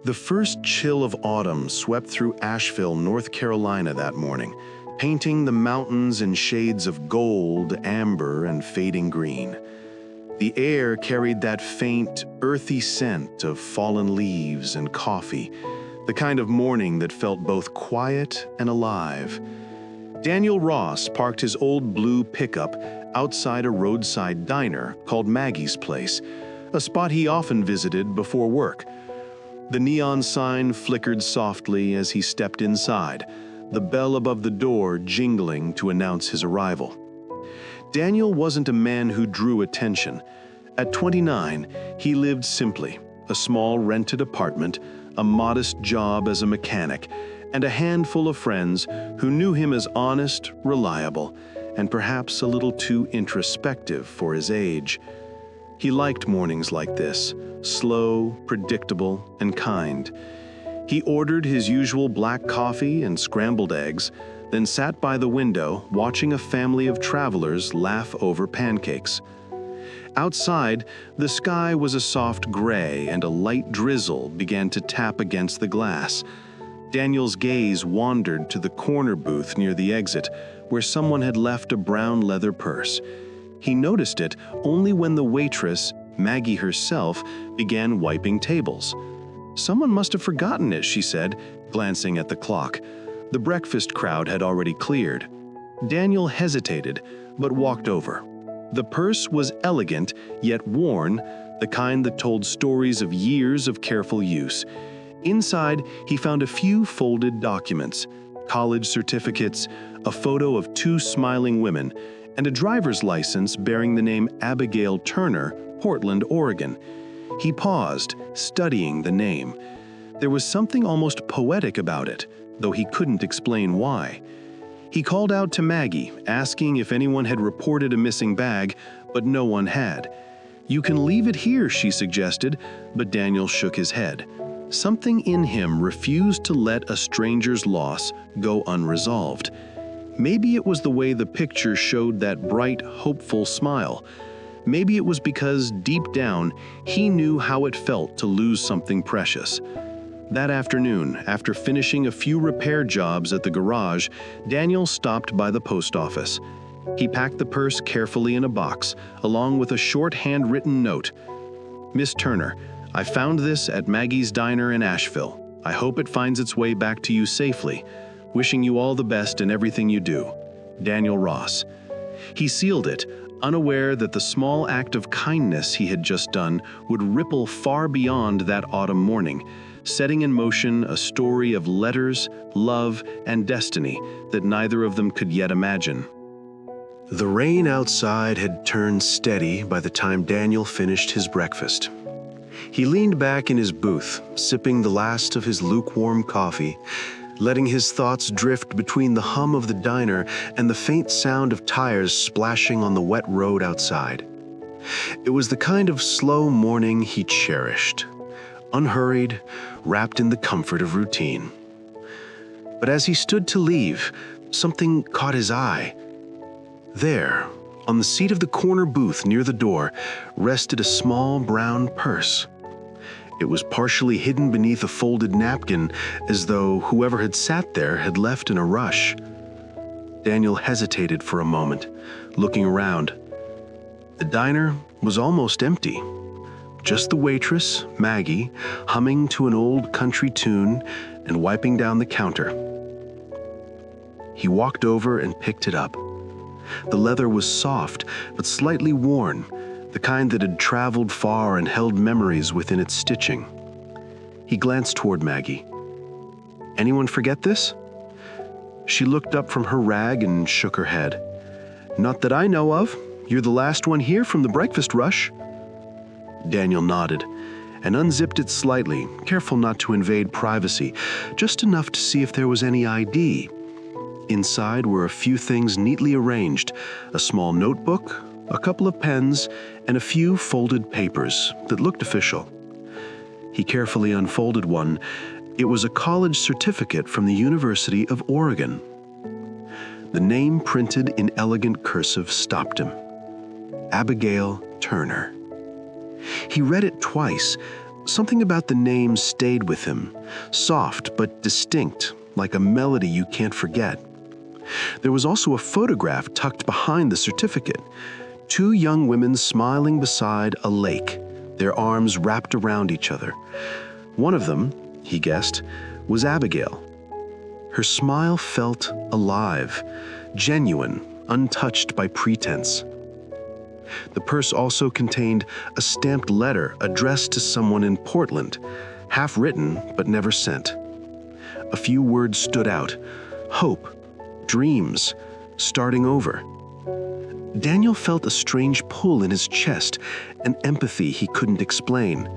The first chill of autumn swept through Asheville, North Carolina that morning, painting the mountains in shades of gold, amber, and fading green. The air carried that faint, earthy scent of fallen leaves and coffee, the kind of morning that felt both quiet and alive. Daniel Ross parked his old blue pickup outside a roadside diner called Maggie's Place, a spot he often visited before work. The neon sign flickered softly as he stepped inside, the bell above the door jingling to announce his arrival. Daniel wasn't a man who drew attention. At 29, he lived simply, a small rented apartment, a modest job as a mechanic, and a handful of friends who knew him as honest, reliable, and perhaps a little too introspective for his age. He liked mornings like this, slow, predictable, and kind. He ordered his usual black coffee and scrambled eggs, then sat by the window watching a family of travelers laugh over pancakes. Outside, the sky was a soft gray and a light drizzle began to tap against the glass. Daniel's gaze wandered to the corner booth near the exit, where someone had left a brown leather purse. He noticed it only when the waitress, Maggie herself, began wiping tables. "Someone must have forgotten it," she said, glancing at the clock. The breakfast crowd had already cleared. Daniel hesitated, but walked over. The purse was elegant, yet worn, the kind that told stories of years of careful use. Inside, he found a few folded documents, college certificates, a photo of two smiling women, and a driver's license bearing the name Abigail Turner, Portland, Oregon. He paused, studying the name. There was something almost poetic about it, though he couldn't explain why. He called out to Maggie, asking if anyone had reported a missing bag, but no one had. "You can leave it here," she suggested, but Daniel shook his head. Something in him refused to let a stranger's loss go unresolved. Maybe it was the way the picture showed that bright, hopeful smile. Maybe it was because, deep down, he knew how it felt to lose something precious. That afternoon, after finishing a few repair jobs at the garage, Daniel stopped by the post office. He packed the purse carefully in a box, along with a short handwritten note. "Miss Turner, I found this at Maggie's Diner in Asheville. I hope it finds its way back to you safely. Wishing you all the best in everything you do. Daniel Ross." He sealed it, unaware that the small act of kindness he had just done would ripple far beyond that autumn morning, setting in motion a story of letters, love, and destiny that neither of them could yet imagine. The rain outside had turned steady by the time Daniel finished his breakfast. He leaned back in his booth, sipping the last of his lukewarm coffee, letting his thoughts drift between the hum of the diner and the faint sound of tires splashing on the wet road outside. It was the kind of slow morning he cherished, unhurried, wrapped in the comfort of routine. But as he stood to leave, something caught his eye. There, on the seat of the corner booth near the door, rested a small brown purse. It was partially hidden beneath a folded napkin, as though whoever had sat there had left in a rush. Daniel hesitated for a moment, looking around. The diner was almost empty. Just the waitress, Maggie, humming to an old country tune and wiping down the counter. He walked over and picked it up. The leather was soft, but slightly worn, the kind that had traveled far and held memories within its stitching. He glanced toward Maggie. "Anyone forget this?" She looked up from her rag and shook her head. "Not that I know of. You're the last one here from the breakfast rush." Daniel nodded and unzipped it slightly, careful not to invade privacy, just enough to see if there was any ID. Inside were a few things neatly arranged, a small notebook, a couple of pens, and a few folded papers that looked official. He carefully unfolded one. It was a college certificate from the University of Oregon. The name printed in elegant cursive stopped him. Abigail Turner. He read it twice, Something about the name stayed with him, soft but distinct, like a melody you can't forget. There was also a photograph tucked behind the certificate. Two young women smiling beside a lake, their arms wrapped around each other. One of them, he guessed, was Abigail. Her smile felt alive, genuine, untouched by pretense. The purse also contained a stamped letter addressed to someone in Portland, half written but never sent. A few words stood out: hope, dreams, starting over. Daniel felt a strange pull in his chest, an empathy he couldn't explain.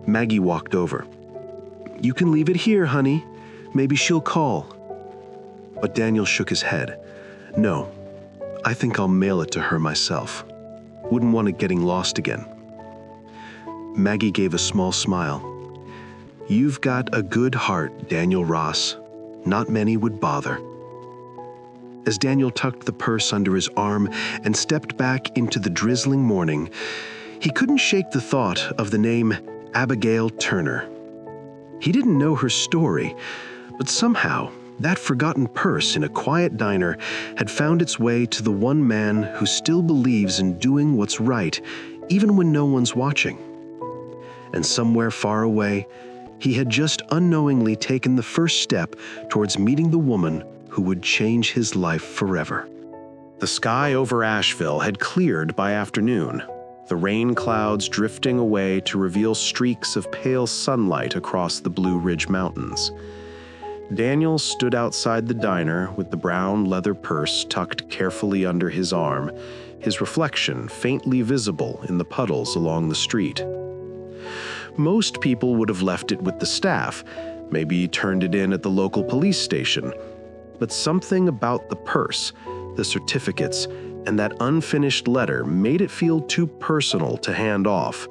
Maggie walked over. "You can leave it here, honey. Maybe she'll call." But Daniel shook his head. "No, I think I'll mail it to her myself. Wouldn't want it getting lost again." Maggie gave a small smile. "You've got a good heart, Daniel Ross. Not many would bother." As Daniel tucked the purse under his arm and stepped back into the drizzling morning, he couldn't shake the thought of the name Abigail Turner. He didn't know her story, but somehow that forgotten purse in a quiet diner had found its way to the one man who still believes in doing what's right, even when no one's watching. And somewhere far away, he had just unknowingly taken the first step towards meeting the woman who would change his life forever. The sky over Asheville had cleared by afternoon, the rain clouds drifting away to reveal streaks of pale sunlight across the Blue Ridge Mountains. Daniel stood outside the diner with the brown leather purse tucked carefully under his arm, his reflection faintly visible in the puddles along the street. Most people would have left it with the staff, maybe turned it in at the local police station. But something about the purse, the certificates, and that unfinished letter made it feel too personal to hand off.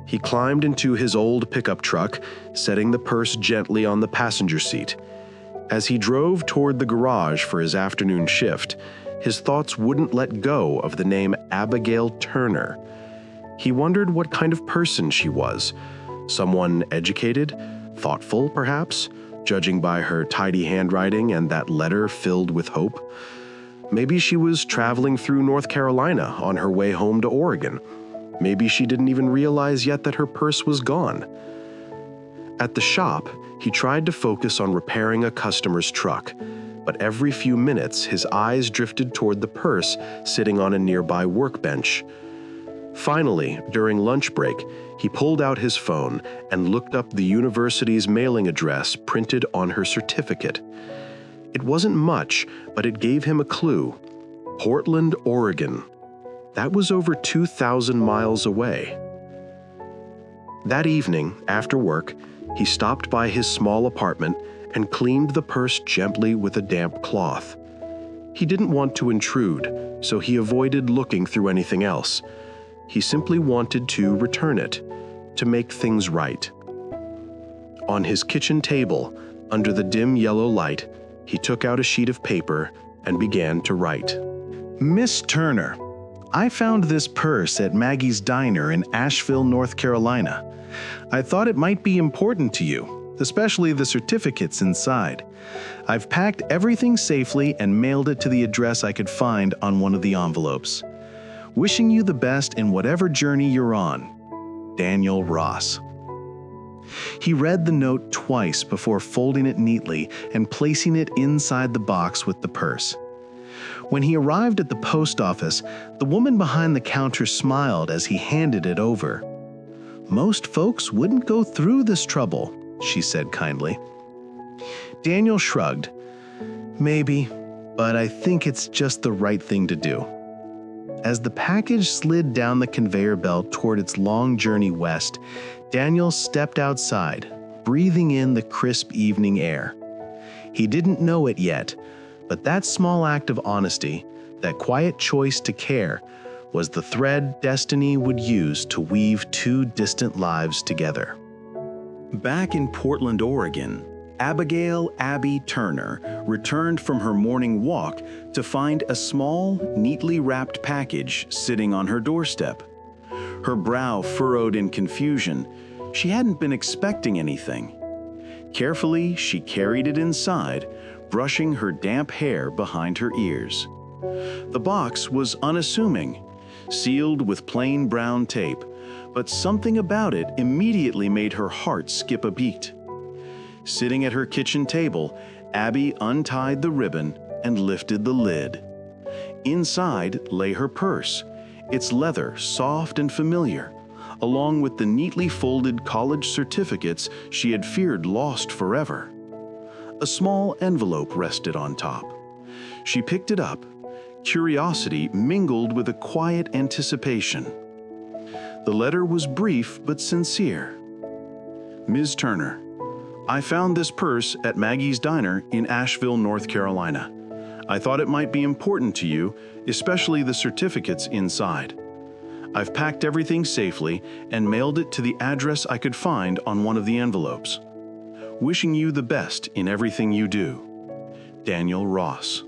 He climbed into his old pickup truck, setting the purse gently on the passenger seat. As he drove toward the garage for his afternoon shift, his thoughts wouldn't let go of the name Abigail Turner. He wondered what kind of person she was. Someone educated, thoughtful, perhaps, judging by her tidy handwriting and that letter filled with hope. Maybe she was traveling through North Carolina on her way home to Oregon. Maybe she didn't even realize yet that her purse was gone. At the shop, he tried to focus on repairing a customer's truck, but every few minutes his eyes drifted toward the purse sitting on a nearby workbench. Finally, during lunch break, he pulled out his phone and looked up the university's mailing address printed on her certificate. It wasn't much, but it gave him a clue. Portland, Oregon. That was over 2,000 miles away. That evening, after work, he stopped by his small apartment and cleaned the purse gently with a damp cloth. He didn't want to intrude, so he avoided looking through anything else. He simply wanted to return it, to make things right. On his kitchen table, under the dim yellow light, he took out a sheet of paper and began to write. Miss Turner, I found this purse at Maggie's Diner in Asheville, North Carolina. I thought it might be important to you, especially the certificates inside. I've packed everything safely and mailed it to the address I could find on one of the envelopes. Wishing you the best in whatever journey you're on. Daniel Ross. He read the note twice before folding it neatly and placing it inside the box with the purse. When he arrived at the post office, the woman behind the counter smiled as he handed it over. Most folks wouldn't go through this trouble, she said kindly. Daniel shrugged. Maybe, but I think it's just the right thing to do. As the package slid down the conveyor belt toward its long journey west, Daniel stepped outside, breathing in the crisp evening air. He didn't know it yet, but that small act of honesty, that quiet choice to care, was the thread destiny would use to weave two distant lives together. Back in Portland, Oregon, Abigail Abby Turner returned from her morning walk to find a small, neatly wrapped package sitting on her doorstep. her brow furrowed in confusion. She hadn't been expecting anything. Carefully, she carried it inside, brushing her damp hair behind her ears. The box was unassuming, sealed with plain brown tape, but something about it immediately made her heart skip a beat. Sitting at her kitchen table, Abby untied the ribbon and lifted the lid. Inside lay her purse, its leather soft and familiar, along with the neatly folded college certificates she had feared lost forever. A small envelope rested on top. She picked it up, curiosity mingled with a quiet anticipation. The letter was brief but sincere. Ms. Turner, I found this purse at Maggie's Diner in Asheville, North Carolina. I thought it might be important to you, especially the certificates inside. I've packed everything safely and mailed it to the address I could find on one of the envelopes. Wishing you the best in everything you do. Daniel Ross.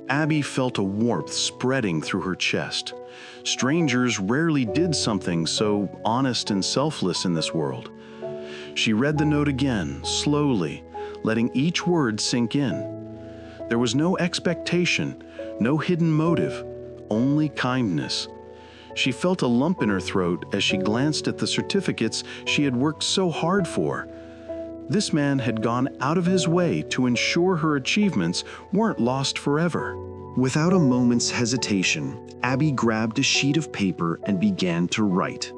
Abby felt a warmth spreading through her chest. Strangers rarely did something so honest and selfless in this world. She read the note again, slowly, letting each word sink in. There was no expectation, no hidden motive, only kindness. She felt a lump in her throat as she glanced at the certificates she had worked so hard for. This man had gone out of his way to ensure her achievements weren't lost forever. Without a moment's hesitation, Abby grabbed a sheet of paper and began to write.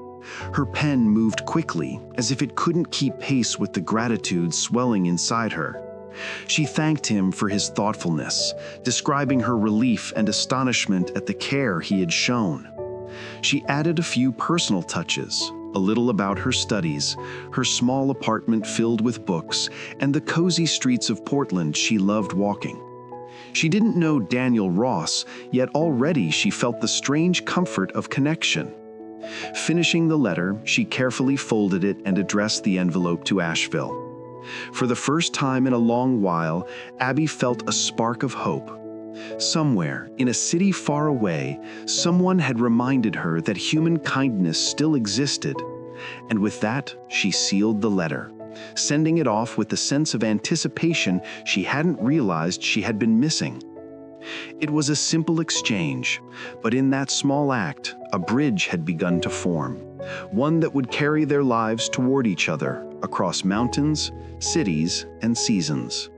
Her pen moved quickly, as if it couldn't keep pace with the gratitude swelling inside her. She thanked him for his thoughtfulness, describing her relief and astonishment at the care he had shown. She added a few personal touches, a little about her studies, her small apartment filled with books, and the cozy streets of Portland she loved walking. She didn't know Daniel Ross, yet already she felt the strange comfort of connection. Finishing the letter, she carefully folded it and addressed the envelope to Asheville. For the first time in a long while, Abby felt a spark of hope. Somewhere, in a city far away, someone had reminded her that human kindness still existed. And with that, she sealed the letter, sending it off with the sense of anticipation she hadn't realized she had been missing. It was a simple exchange, but in that small act, a bridge had begun to form, one that would carry their lives toward each other across mountains, cities, and seasons.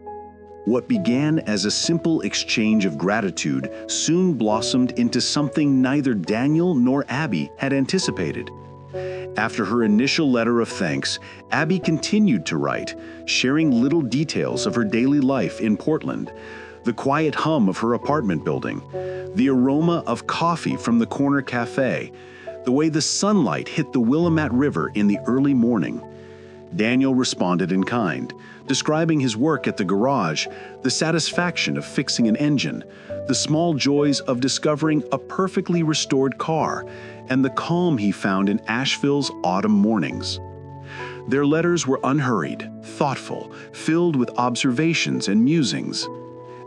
What began as a simple exchange of gratitude soon blossomed into something neither Daniel nor Abby had anticipated. After her initial letter of thanks, Abby continued to write, sharing little details of her daily life in Portland, the quiet hum of her apartment building, the aroma of coffee from the corner cafe, the way the sunlight hit the Willamette River in the early morning. Daniel responded in kind, describing his work at the garage, the satisfaction of fixing an engine, the small joys of discovering a perfectly restored car, and the calm he found in Asheville's autumn mornings. Their letters were unhurried, thoughtful, filled with observations and musings.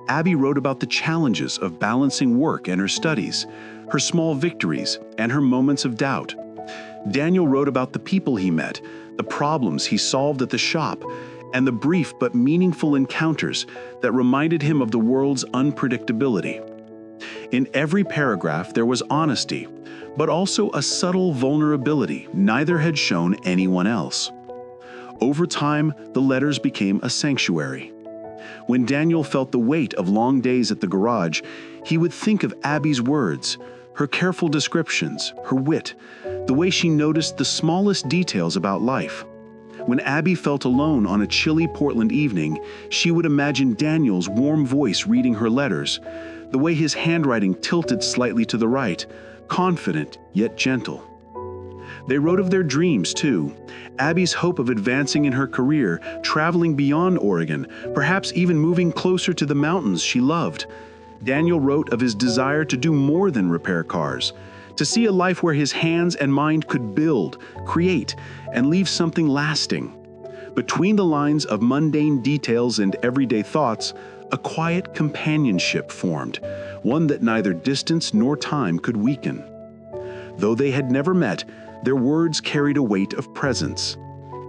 Abby wrote about the challenges of balancing work and her studies, her small victories, and her moments of doubt. Daniel wrote about the people he met, the problems he solved at the shop, and the brief but meaningful encounters that reminded him of the world's unpredictability. In every paragraph there was honesty, but also a subtle vulnerability neither had shown anyone else. Over time, the letters became a sanctuary. When Daniel felt the weight of long days at the garage, he would think of Abby's words, her careful descriptions, her wit, the way she noticed the smallest details about life. When Abby felt alone on a chilly Portland evening, she would imagine Daniel's warm voice reading her letters, the way his handwriting tilted slightly to the right, confident yet gentle. They wrote of their dreams, too. Abby's hope of advancing in her career, traveling beyond Oregon, perhaps even moving closer to the mountains she loved. Daniel wrote of his desire to do more than repair cars, to see a life where his hands and mind could build, create, and leave something lasting. Between the lines of mundane details and everyday thoughts, a quiet companionship formed, one that neither distance nor time could weaken. Though they had never met, their words carried a weight of presence.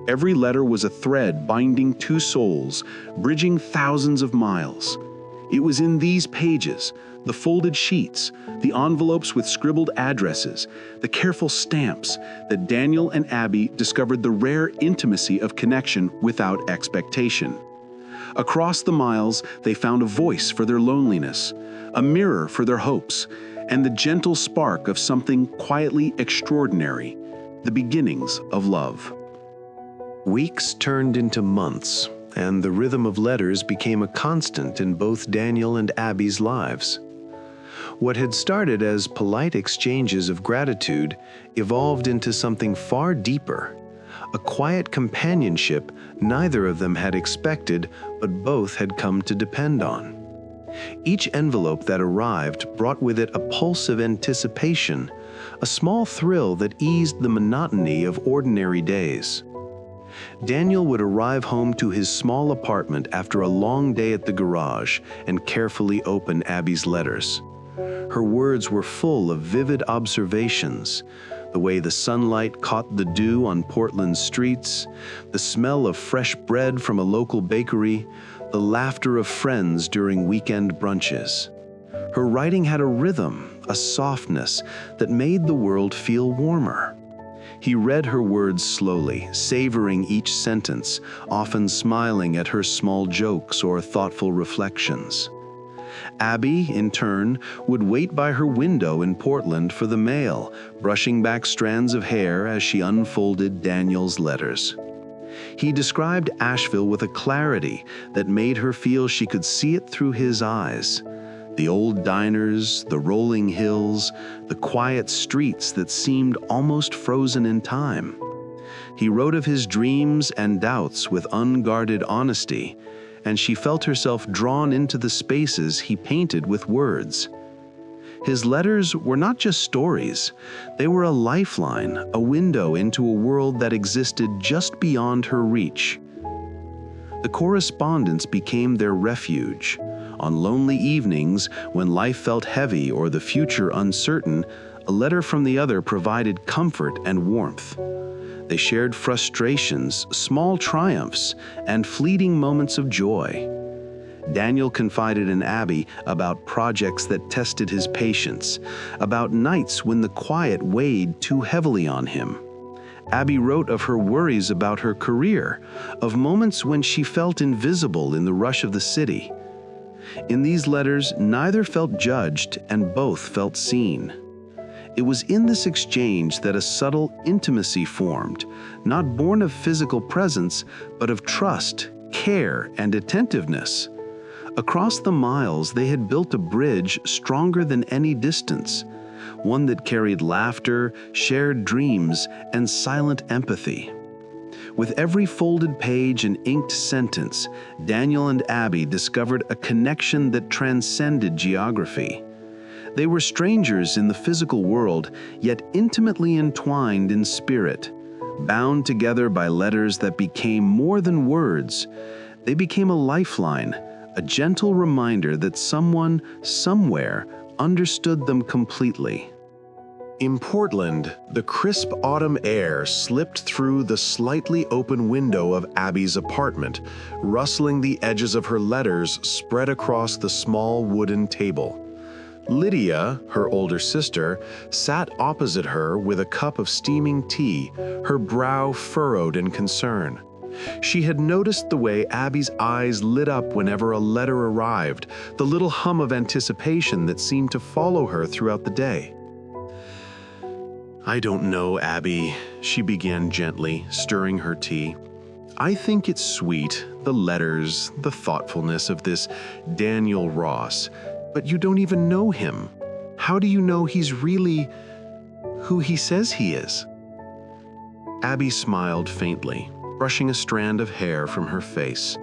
Every letter was a thread binding two souls, bridging thousands of miles. It was in these pages, the folded sheets, the envelopes with scribbled addresses, the careful stamps, that Daniel and Abby discovered the rare intimacy of connection without expectation. Across the miles, they found a voice for their loneliness, a mirror for their hopes, and the gentle spark of something quietly extraordinary, the beginnings of love. Weeks turned into months, and the rhythm of letters became a constant in both Daniel and Abby's lives. What had started as polite exchanges of gratitude evolved into something far deeper, a quiet companionship neither of them had expected, but both had come to depend on. Each envelope that arrived brought with it a pulse of anticipation, a small thrill that eased the monotony of ordinary days. Daniel would arrive home to his small apartment after a long day at the garage and carefully open Abby's letters. Her words were full of vivid observations, the way the sunlight caught the dew on Portland's streets, the smell of fresh bread from a local bakery, the laughter of friends during weekend brunches. Her writing had a rhythm, a softness that made the world feel warmer. He read her words slowly, savoring each sentence, often smiling at her small jokes or thoughtful reflections. Abby, in turn, would wait by her window in Portland for the mail, brushing back strands of hair as she unfolded Daniel's letters. He described Asheville with a clarity that made her feel she could see it through his eyes. The old diners, the rolling hills, the quiet streets that seemed almost frozen in time. He wrote of his dreams and doubts with unguarded honesty, and she felt herself drawn into the spaces he painted with words. His letters were not just stories, they were a lifeline, a window into a world that existed just beyond her reach. The correspondence became their refuge. On lonely evenings, when life felt heavy or the future uncertain, a letter from the other provided comfort and warmth. They shared frustrations, small triumphs, and fleeting moments of joy. Daniel confided in Abby about projects that tested his patience, about nights when the quiet weighed too heavily on him. Abby wrote of her worries about her career, of moments when she felt invisible in the rush of the city. In these letters, neither felt judged and both felt seen. It was in this exchange that a subtle intimacy formed, not born of physical presence, but of trust, care, and attentiveness. Across the miles, they had built a bridge stronger than any distance, one that carried laughter, shared dreams, and silent empathy. With every folded page and inked sentence, Daniel and Abby discovered a connection that transcended geography. They were strangers in the physical world, yet intimately entwined in spirit, bound together by letters that became more than words. They became a lifeline, a gentle reminder that someone, somewhere, understood them completely. In Portland, the crisp autumn air slipped through the slightly open window of Abby's apartment, rustling the edges of her letters spread across the small wooden table. Lydia, her older sister, sat opposite her with a cup of steaming tea, her brow furrowed in concern. She had noticed the way Abby's eyes lit up whenever a letter arrived, the little hum of anticipation that seemed to follow her throughout the day. "I don't know, Abby," she began gently, stirring her tea. "I think it's sweet, the letters, the thoughtfulness of this Daniel Ross, but you don't even know him. How do you know he's really who he says he is?" Abby smiled faintly, brushing a strand of hair from her face.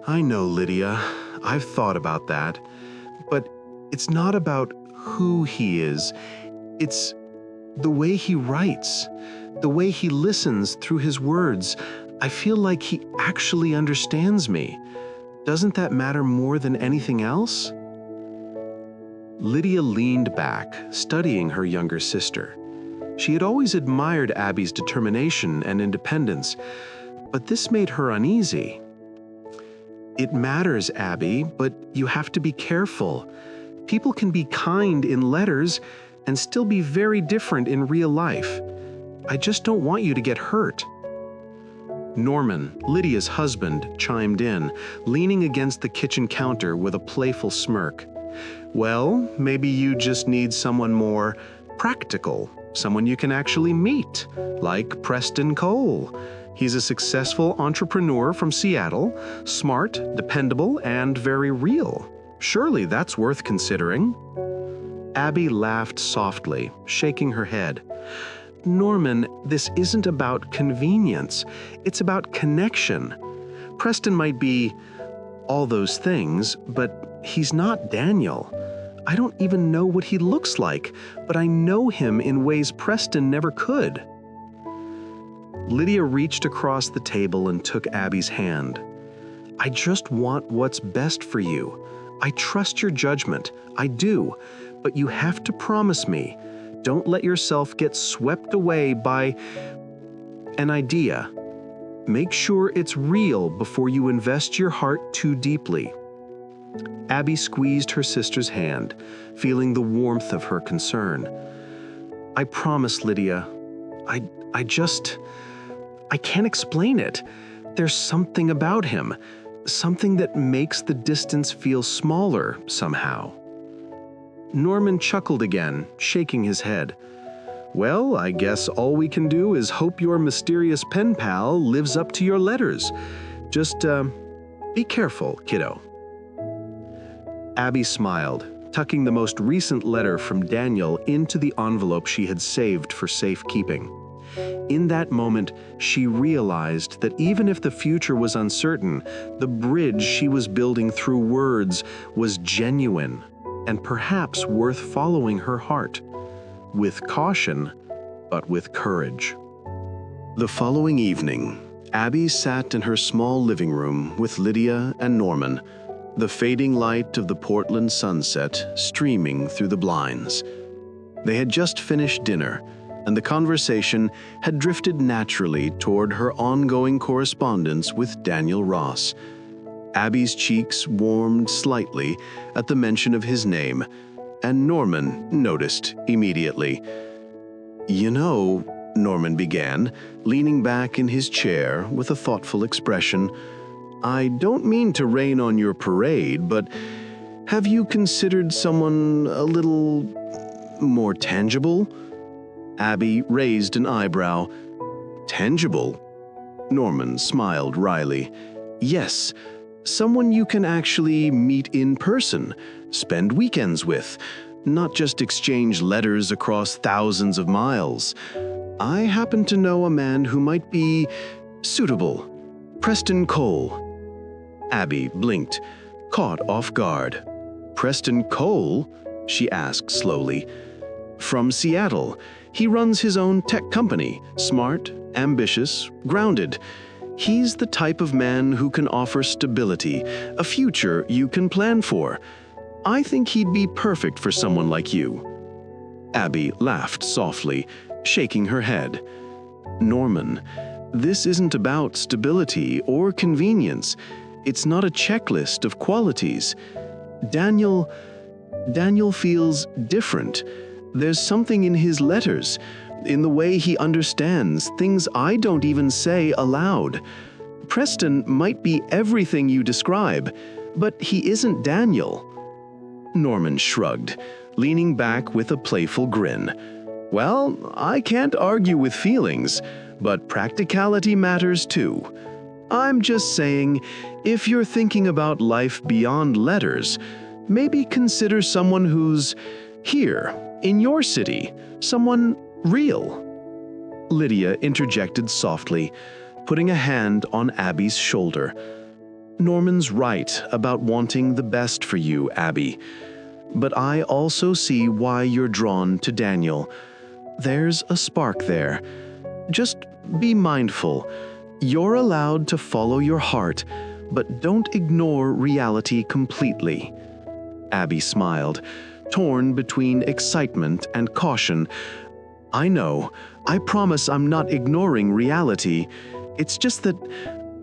"I know, Lydia. I've thought about that. But it's not about who he is. It's the way he writes, the way he listens through his words. I feel like he actually understands me. Doesn't that matter more than anything else?" Lydia leaned back, studying her younger sister. She had always admired Abby's determination and independence, but this made her uneasy. "It matters, Abby, but you have to be careful. People can be kind in letters and still be very different in real life. I just don't want you to get hurt." Norman, Lydia's husband, chimed in, leaning against the kitchen counter with a playful smirk. "Well, maybe you just need someone more practical, someone you can actually meet, like Preston Cole. He's a successful entrepreneur from Seattle, smart, dependable, and very real. Surely that's worth considering." Abby laughed softly, shaking her head. "Norman, this isn't about convenience. It's about connection. Preston might be all those things, but he's not Daniel. I don't even know what he looks like, but I know him in ways Preston never could." Lydia reached across the table and took Abby's hand. "I just want what's best for you. I trust your judgment. I do. But you have to promise me. Don't let yourself get swept away by an idea. Make sure it's real before you invest your heart too deeply." Abby squeezed her sister's hand, feeling the warmth of her concern. "I promise, Lydia. I can't explain it. There's something about him, something that makes the distance feel smaller somehow." Norman chuckled again, shaking his head. "Well, I guess all we can do is hope your mysterious pen pal lives up to your letters. Just, be careful, kiddo." Abby smiled, tucking the most recent letter from Daniel into the envelope she had saved for safekeeping. In that moment, she realized that even if the future was uncertain, the bridge she was building through words was genuine and perhaps worth following her heart, with caution, but with courage. The following evening, Abby sat in her small living room with Lydia and Norman, the fading light of the Portland sunset streaming through the blinds. They had just finished dinner, and the conversation had drifted naturally toward her ongoing correspondence with Daniel Ross. Abby's cheeks warmed slightly at the mention of his name, and Norman noticed immediately. "You know," Norman began, leaning back in his chair with a thoughtful expression, "I don't mean to rain on your parade, but have you considered someone a little more tangible?" Abby raised an eyebrow. "Tangible?" Norman smiled wryly. "Yes, someone you can actually meet in person, spend weekends with, not just exchange letters across thousands of miles. I happen to know a man who might be suitable. Preston Cole." Abby blinked, caught off guard. "Preston Cole?" she asked slowly. "From Seattle. He runs his own tech company, smart, ambitious, grounded. He's the type of man who can offer stability, a future you can plan for. I think he'd be perfect for someone like you." Abby laughed softly, shaking her head. "Norman, this isn't about stability or convenience. It's not a checklist of qualities. Daniel feels different. There's something in his letters, in the way he understands things I don't even say aloud. Preston might be everything you describe, but he isn't Daniel." Norman shrugged, leaning back with a playful grin. "Well, I can't argue with feelings, but practicality matters too. I'm just saying, if you're thinking about life beyond letters, maybe consider someone who's here, in your city, someone real." Lydia interjected softly, putting a hand on Abby's shoulder. "Norman's right about wanting the best for you, Abby. But I also see why you're drawn to Daniel. There's a spark there. Just be mindful. You're allowed to follow your heart, but don't ignore reality completely." Abby smiled, torn between excitement and caution. I know, I promise I'm not ignoring reality. It's just that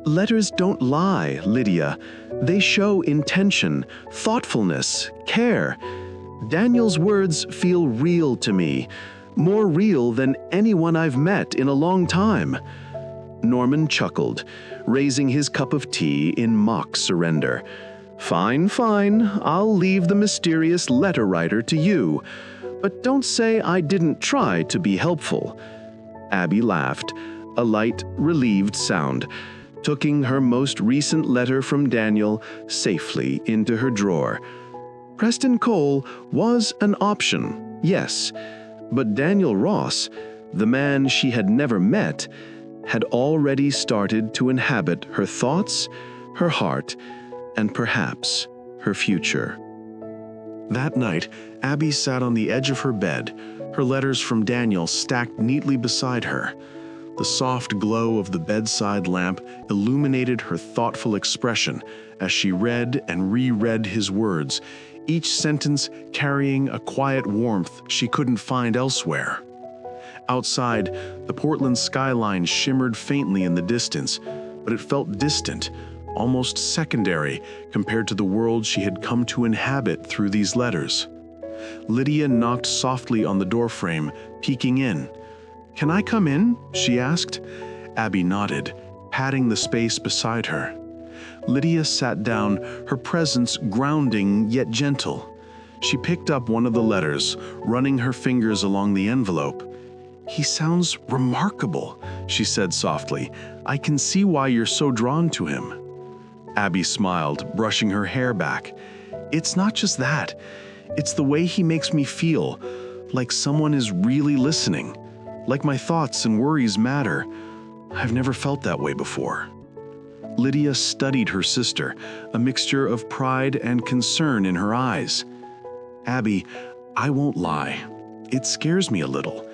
letters don't lie, Lydia. They show intention, thoughtfulness, care. Daniel's words feel real to me, more real than anyone I've met in a long time. Norman chuckled, raising his cup of tea in mock surrender. Fine, I'll leave the mysterious letter writer to you. But don't say I didn't try to be helpful. Abby laughed, a light, relieved sound, tucking her most recent letter from Daniel safely into her drawer. Preston Cole was an option, yes, but Daniel Ross, the man she had never met, had already started to inhabit her thoughts, her heart, and perhaps her future. That night, Abby sat on the edge of her bed, her letters from Daniel stacked neatly beside her. The soft glow of the bedside lamp illuminated her thoughtful expression as she read and reread his words, each sentence carrying a quiet warmth she couldn't find elsewhere. Outside, the Portland skyline shimmered faintly in the distance, but it felt distant, almost secondary compared to the world she had come to inhabit through these letters. Lydia knocked softly on the doorframe, peeking in. "Can I come in?" she asked. Abby nodded, patting the space beside her. Lydia sat down, her presence grounding yet gentle. She picked up one of the letters, running her fingers along the envelope. "He sounds remarkable," she said softly. "I can see why you're so drawn to him." Abby smiled, brushing her hair back. "It's not just that. It's the way he makes me feel, like someone is really listening, like my thoughts and worries matter. I've never felt that way before." Lydia studied her sister, a mixture of pride and concern in her eyes. "Abby, I won't lie. It scares me a little.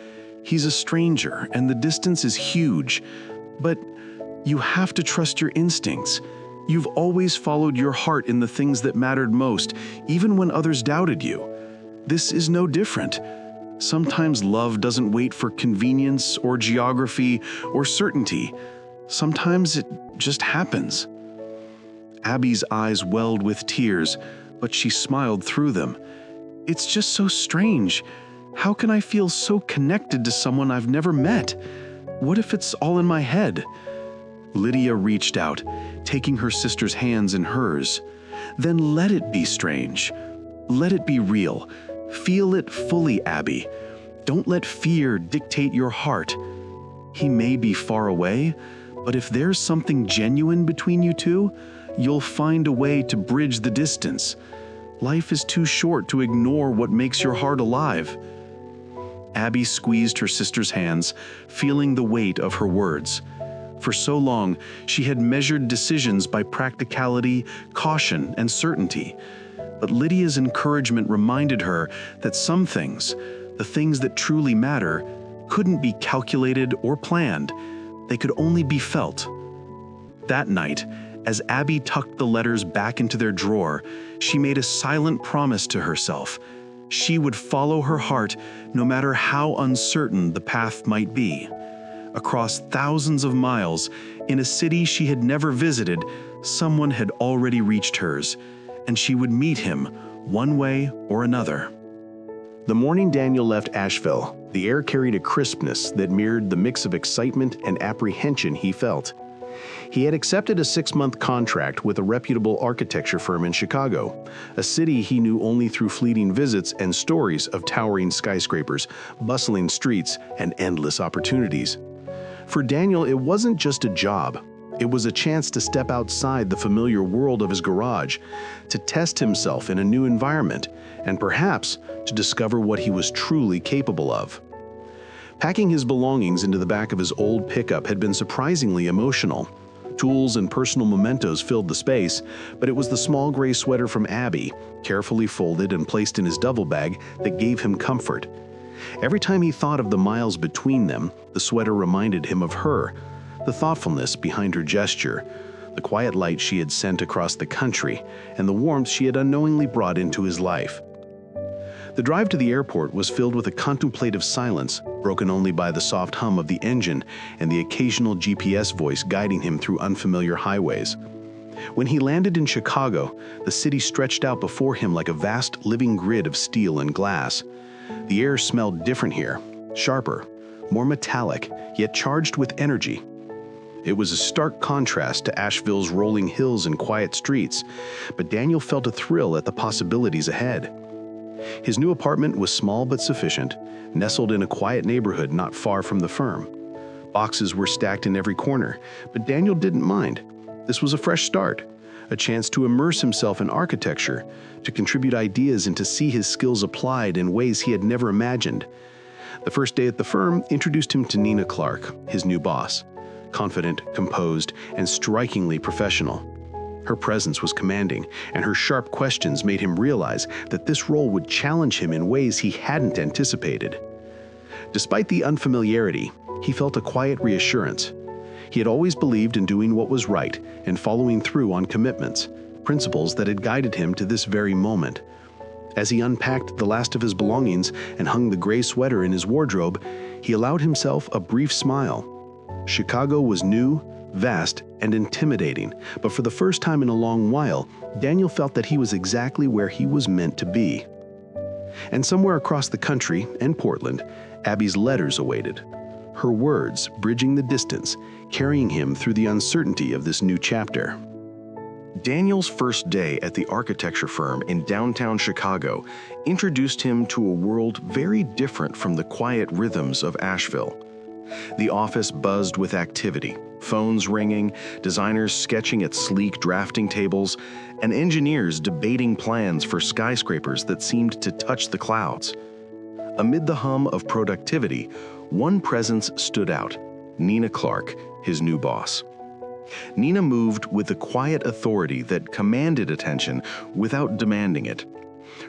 He's a stranger, and the distance is huge. But you have to trust your instincts. You've always followed your heart in the things that mattered most, even when others doubted you. This is no different. Sometimes love doesn't wait for convenience or geography or certainty. Sometimes it just happens." Abby's eyes welled with tears, but she smiled through them. "It's just so strange. How can I feel so connected to someone I've never met? What if it's all in my head?" Lydia reached out, taking her sister's hands in hers. "Then let it be strange. Let it be real. Feel it fully, Abby. Don't let fear dictate your heart. He may be far away, but if there's something genuine between you two, you'll find a way to bridge the distance. Life is too short to ignore what makes your heart alive." Abby squeezed her sister's hands, feeling the weight of her words. For so long, she had measured decisions by practicality, caution, and certainty. But Lydia's encouragement reminded her that some things, the things that truly matter, couldn't be calculated or planned. They could only be felt. That night, as Abby tucked the letters back into their drawer, she made a silent promise to herself. She would follow her heart no matter how uncertain the path might be. Across thousands of miles, in a city she had never visited, someone had already reached hers, and she would meet him one way or another. The morning Daniel left Asheville, the air carried a crispness that mirrored the mix of excitement and apprehension he felt. He had accepted a 6-month contract with a reputable architecture firm in Chicago, a city he knew only through fleeting visits and stories of towering skyscrapers, bustling streets, and endless opportunities. For Daniel, it wasn't just a job. It was a chance to step outside the familiar world of his garage, to test himself in a new environment, and perhaps to discover what he was truly capable of. Packing his belongings into the back of his old pickup had been surprisingly emotional. Tools and personal mementos filled the space, but it was the small gray sweater from Abby, carefully folded and placed in his duffel bag, that gave him comfort. Every time he thought of the miles between them, the sweater reminded him of her, the thoughtfulness behind her gesture, the quiet light she had sent across the country, and the warmth she had unknowingly brought into his life. The drive to the airport was filled with a contemplative silence, broken only by the soft hum of the engine and the occasional GPS voice guiding him through unfamiliar highways. When he landed in Chicago, the city stretched out before him like a vast living grid of steel and glass. The air smelled different here, sharper, more metallic, yet charged with energy. It was a stark contrast to Asheville's rolling hills and quiet streets, but Daniel felt a thrill at the possibilities ahead. His new apartment was small but sufficient, nestled in a quiet neighborhood not far from the firm. Boxes were stacked in every corner, but Daniel didn't mind. This was a fresh start, a chance to immerse himself in architecture, to contribute ideas and to see his skills applied in ways he had never imagined. The first day at the firm introduced him to Nina Clark, his new boss. Confident, composed, and strikingly professional. Her presence was commanding, and her sharp questions made him realize that this role would challenge him in ways he hadn't anticipated. Despite the unfamiliarity, he felt a quiet reassurance. He had always believed in doing what was right and following through on commitments, principles that had guided him to this very moment. As he unpacked the last of his belongings and hung the gray sweater in his wardrobe, he allowed himself a brief smile. Chicago was new, vast, and intimidating, but for the first time in a long while, Daniel felt that he was exactly where he was meant to be. And somewhere across the country and Portland, Abby's letters awaited. Her words bridging the distance, carrying him through the uncertainty of this new chapter. Daniel's first day at the architecture firm in downtown Chicago introduced him to a world very different from the quiet rhythms of Asheville. The office buzzed with activity, phones ringing, designers sketching at sleek drafting tables, and engineers debating plans for skyscrapers that seemed to touch the clouds. Amid the hum of productivity, one presence stood out: Nina Clark, his new boss. Nina moved with a quiet authority that commanded attention without demanding it.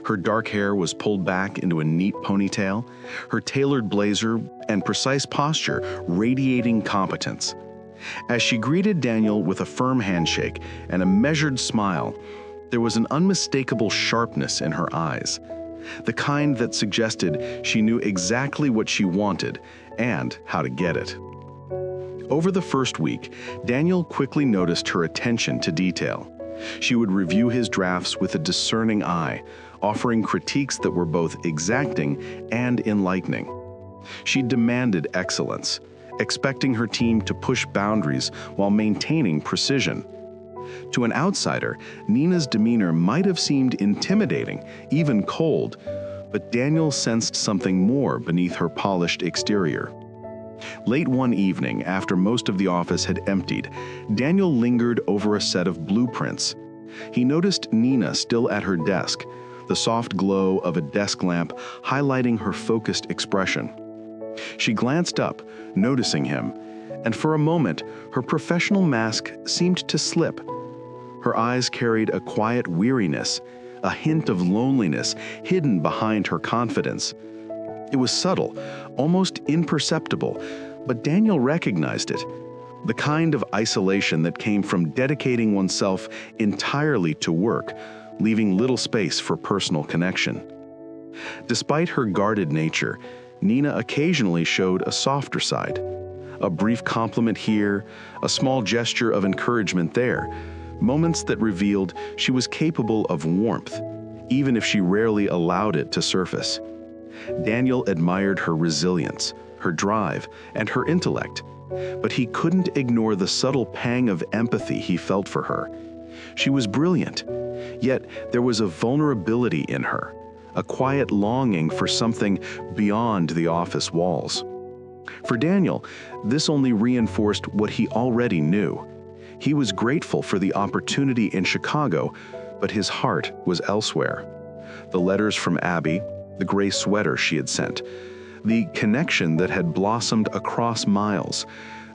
Her dark hair was pulled back into a neat ponytail, her tailored blazer and precise posture radiating competence. As she greeted Daniel with a firm handshake and a measured smile, there was an unmistakable sharpness in her eyes, the kind that suggested she knew exactly what she wanted and how to get it. Over the first week, Daniel quickly noticed her attention to detail. She would review his drafts with a discerning eye, offering critiques that were both exacting and enlightening. She demanded excellence, expecting her team to push boundaries while maintaining precision. To an outsider, Nina's demeanor might have seemed intimidating, even cold, but Daniel sensed something more beneath her polished exterior. Late one evening, after most of the office had emptied, Daniel lingered over a set of blueprints. He noticed Nina still at her desk, the soft glow of a desk lamp highlighting her focused expression. She glanced up, noticing him, and for a moment, her professional mask seemed to slip. Her eyes carried a quiet weariness, a hint of loneliness hidden behind her confidence. It was subtle, almost imperceptible, but Daniel recognized it, the kind of isolation that came from dedicating oneself entirely to work, leaving little space for personal connection. Despite her guarded nature, Nina occasionally showed a softer side. A brief compliment here, a small gesture of encouragement there, moments that revealed she was capable of warmth, even if she rarely allowed it to surface. Daniel admired her resilience, her drive, and her intellect, but he couldn't ignore the subtle pang of empathy he felt for her. She was brilliant, yet there was a vulnerability in her, a quiet longing for something beyond the office walls. For Daniel, this only reinforced what he already knew. He was grateful for the opportunity in Chicago, but his heart was elsewhere. The letters from Abby, the gray sweater she had sent, the connection that had blossomed across miles,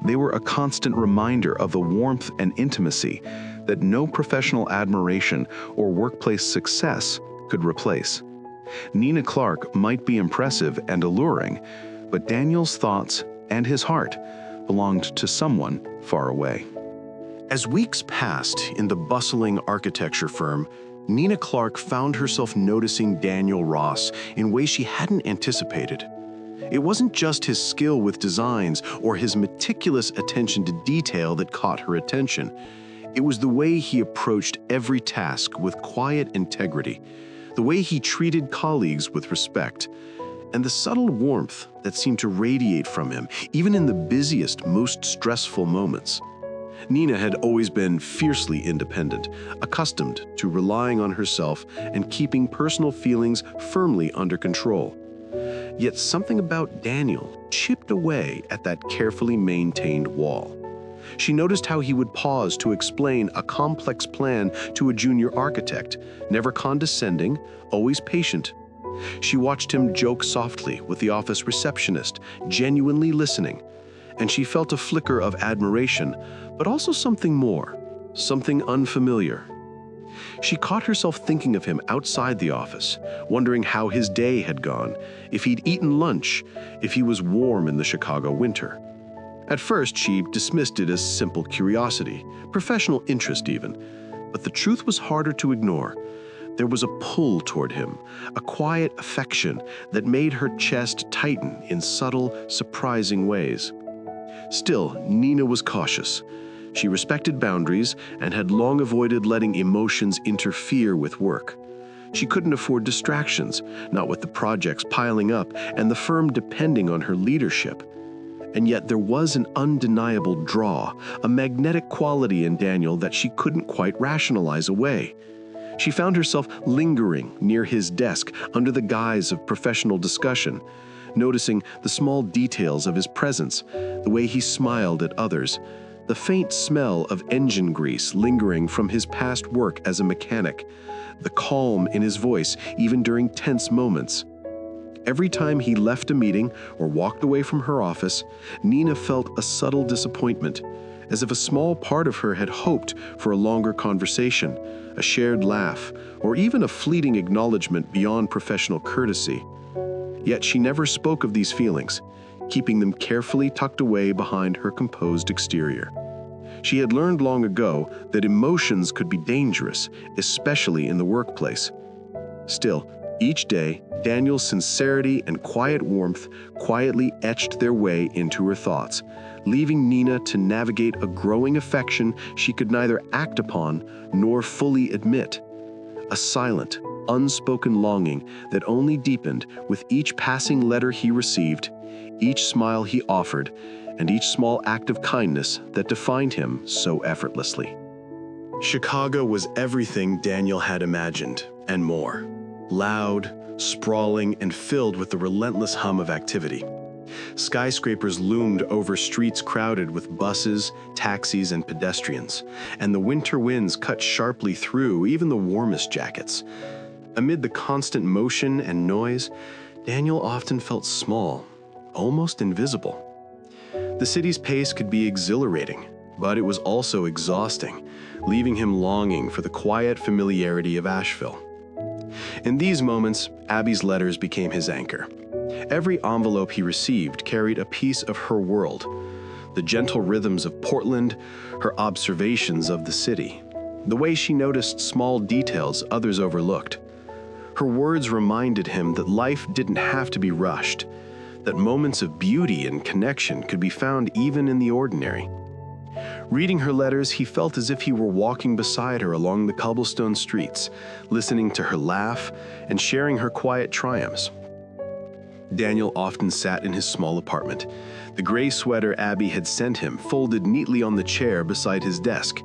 they were a constant reminder of the warmth and intimacy that no professional admiration or workplace success could replace. Nina Clark might be impressive and alluring, but Daniel's thoughts and his heart belonged to someone far away. As weeks passed in the bustling architecture firm, Nina Clark found herself noticing Daniel Ross in ways she hadn't anticipated. It wasn't just his skill with designs or his meticulous attention to detail that caught her attention. It was the way he approached every task with quiet integrity, the way he treated colleagues with respect, and the subtle warmth that seemed to radiate from him, even in the busiest, most stressful moments. Nina had always been fiercely independent, accustomed to relying on herself and keeping personal feelings firmly under control. Yet something about Daniel chipped away at that carefully maintained wall. She noticed how he would pause to explain a complex plan to a junior architect, never condescending, always patient. She watched him joke softly with the office receptionist, genuinely listening, and she felt a flicker of admiration, but also something more, something unfamiliar. She caught herself thinking of him outside the office, wondering how his day had gone, if he'd eaten lunch, if he was warm in the Chicago winter. At first, she dismissed it as simple curiosity, professional interest even, but the truth was harder to ignore. There was a pull toward him, a quiet affection that made her chest tighten in subtle, surprising ways. Still, Nina was cautious. She respected boundaries and had long avoided letting emotions interfere with work. She couldn't afford distractions, not with the projects piling up and the firm depending on her leadership. And yet there was an undeniable draw, a magnetic quality in Daniel that she couldn't quite rationalize away. She found herself lingering near his desk under the guise of professional discussion, noticing the small details of his presence, the way he smiled at others, the faint smell of engine grease lingering from his past work as a mechanic, the calm in his voice even during tense moments. Every time he left a meeting or walked away from her office, Nina felt a subtle disappointment, as if a small part of her had hoped for a longer conversation, a shared laugh, or even a fleeting acknowledgement beyond professional courtesy. Yet she never spoke of these feelings, keeping them carefully tucked away behind her composed exterior. She had learned long ago that emotions could be dangerous, especially in the workplace. Still, each day, Daniel's sincerity and quiet warmth quietly etched their way into her thoughts, leaving Nina to navigate a growing affection she could neither act upon nor fully admit. A silent, unspoken longing that only deepened with each passing letter he received, each smile he offered, and each small act of kindness that defined him so effortlessly. Chicago was everything Daniel had imagined, and more. Loud, sprawling, and filled with the relentless hum of activity. Skyscrapers loomed over streets crowded with buses, taxis, and pedestrians, and the winter winds cut sharply through even the warmest jackets. Amid the constant motion and noise, Daniel often felt small, almost invisible. The city's pace could be exhilarating, but it was also exhausting, leaving him longing for the quiet familiarity of Asheville. In these moments, Abby's letters became his anchor. Every envelope he received carried a piece of her world, the gentle rhythms of Portland, her observations of the city, the way she noticed small details others overlooked. Her words reminded him that life didn't have to be rushed, that moments of beauty and connection could be found even in the ordinary. Reading her letters, he felt as if he were walking beside her along the cobblestone streets, listening to her laugh and sharing her quiet triumphs. Daniel often sat in his small apartment, the gray sweater Abby had sent him folded neatly on the chair beside his desk,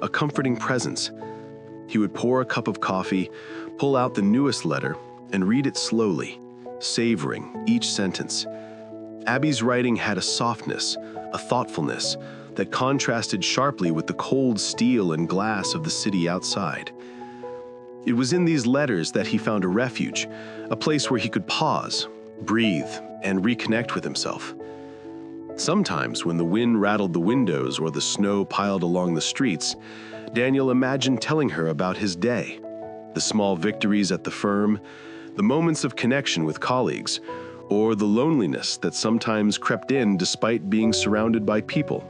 a comforting presence. He would pour a cup of coffee, pull out the newest letter, and read it slowly, savoring each sentence. Abby's writing had a softness, a thoughtfulness, that contrasted sharply with the cold steel and glass of the city outside. It was in these letters that he found a refuge, a place where he could pause, breathe, and reconnect with himself. Sometimes, when the wind rattled the windows or the snow piled along the streets, Daniel imagined telling her about his day, the small victories at the firm, the moments of connection with colleagues, or the loneliness that sometimes crept in despite being surrounded by people.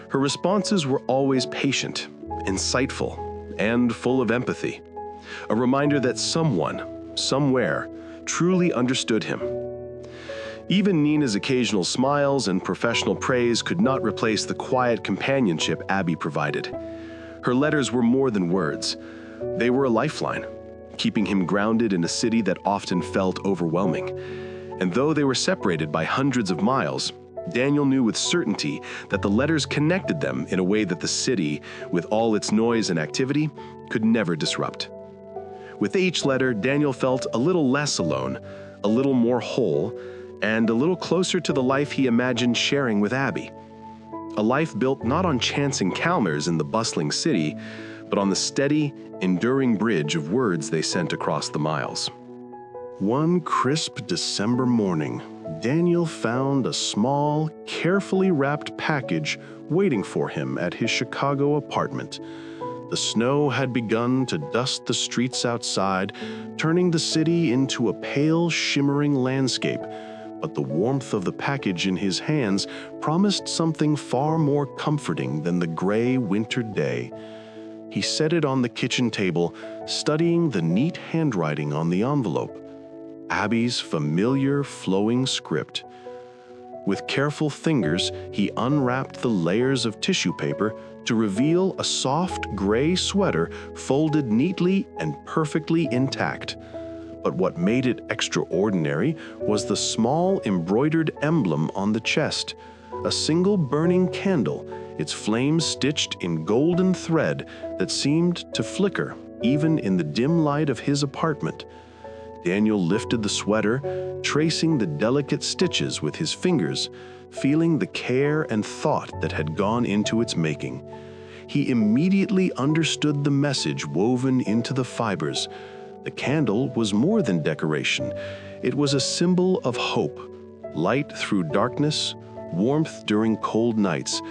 Her responses were always patient, insightful, and full of empathy. A reminder that someone, somewhere, truly understood him. Even Nina's occasional smiles and professional praise could not replace the quiet companionship Abby provided. Her letters were more than words. They were a lifeline, keeping him grounded in a city that often felt overwhelming. And though they were separated by hundreds of miles, Daniel knew with certainty that the letters connected them in a way that the city, with all its noise and activity, could never disrupt. With each letter, Daniel felt a little less alone, a little more whole, and a little closer to the life he imagined sharing with Abby. A life built not on chance encounters in the bustling city, but on the steady, enduring bridge of words they sent across the miles. One crisp December morning, Daniel found a small, carefully wrapped package waiting for him at his Chicago apartment. The snow had begun to dust the streets outside, turning the city into a pale, shimmering landscape, but the warmth of the package in his hands promised something far more comforting than the gray winter day. He set it on the kitchen table, studying the neat handwriting on the envelope. Abby's familiar, flowing script. With careful fingers, he unwrapped the layers of tissue paper to reveal a soft gray sweater folded neatly and perfectly intact. But what made it extraordinary was the small embroidered emblem on the chest, a single burning candle, its flames stitched in golden thread that seemed to flicker even in the dim light of his apartment. Daniel lifted the sweater, tracing the delicate stitches with his fingers, feeling the care and thought that had gone into its making. He immediately understood the message woven into the fibers. The candle was more than decoration. It was a symbol of hope, light through darkness, warmth during cold nights,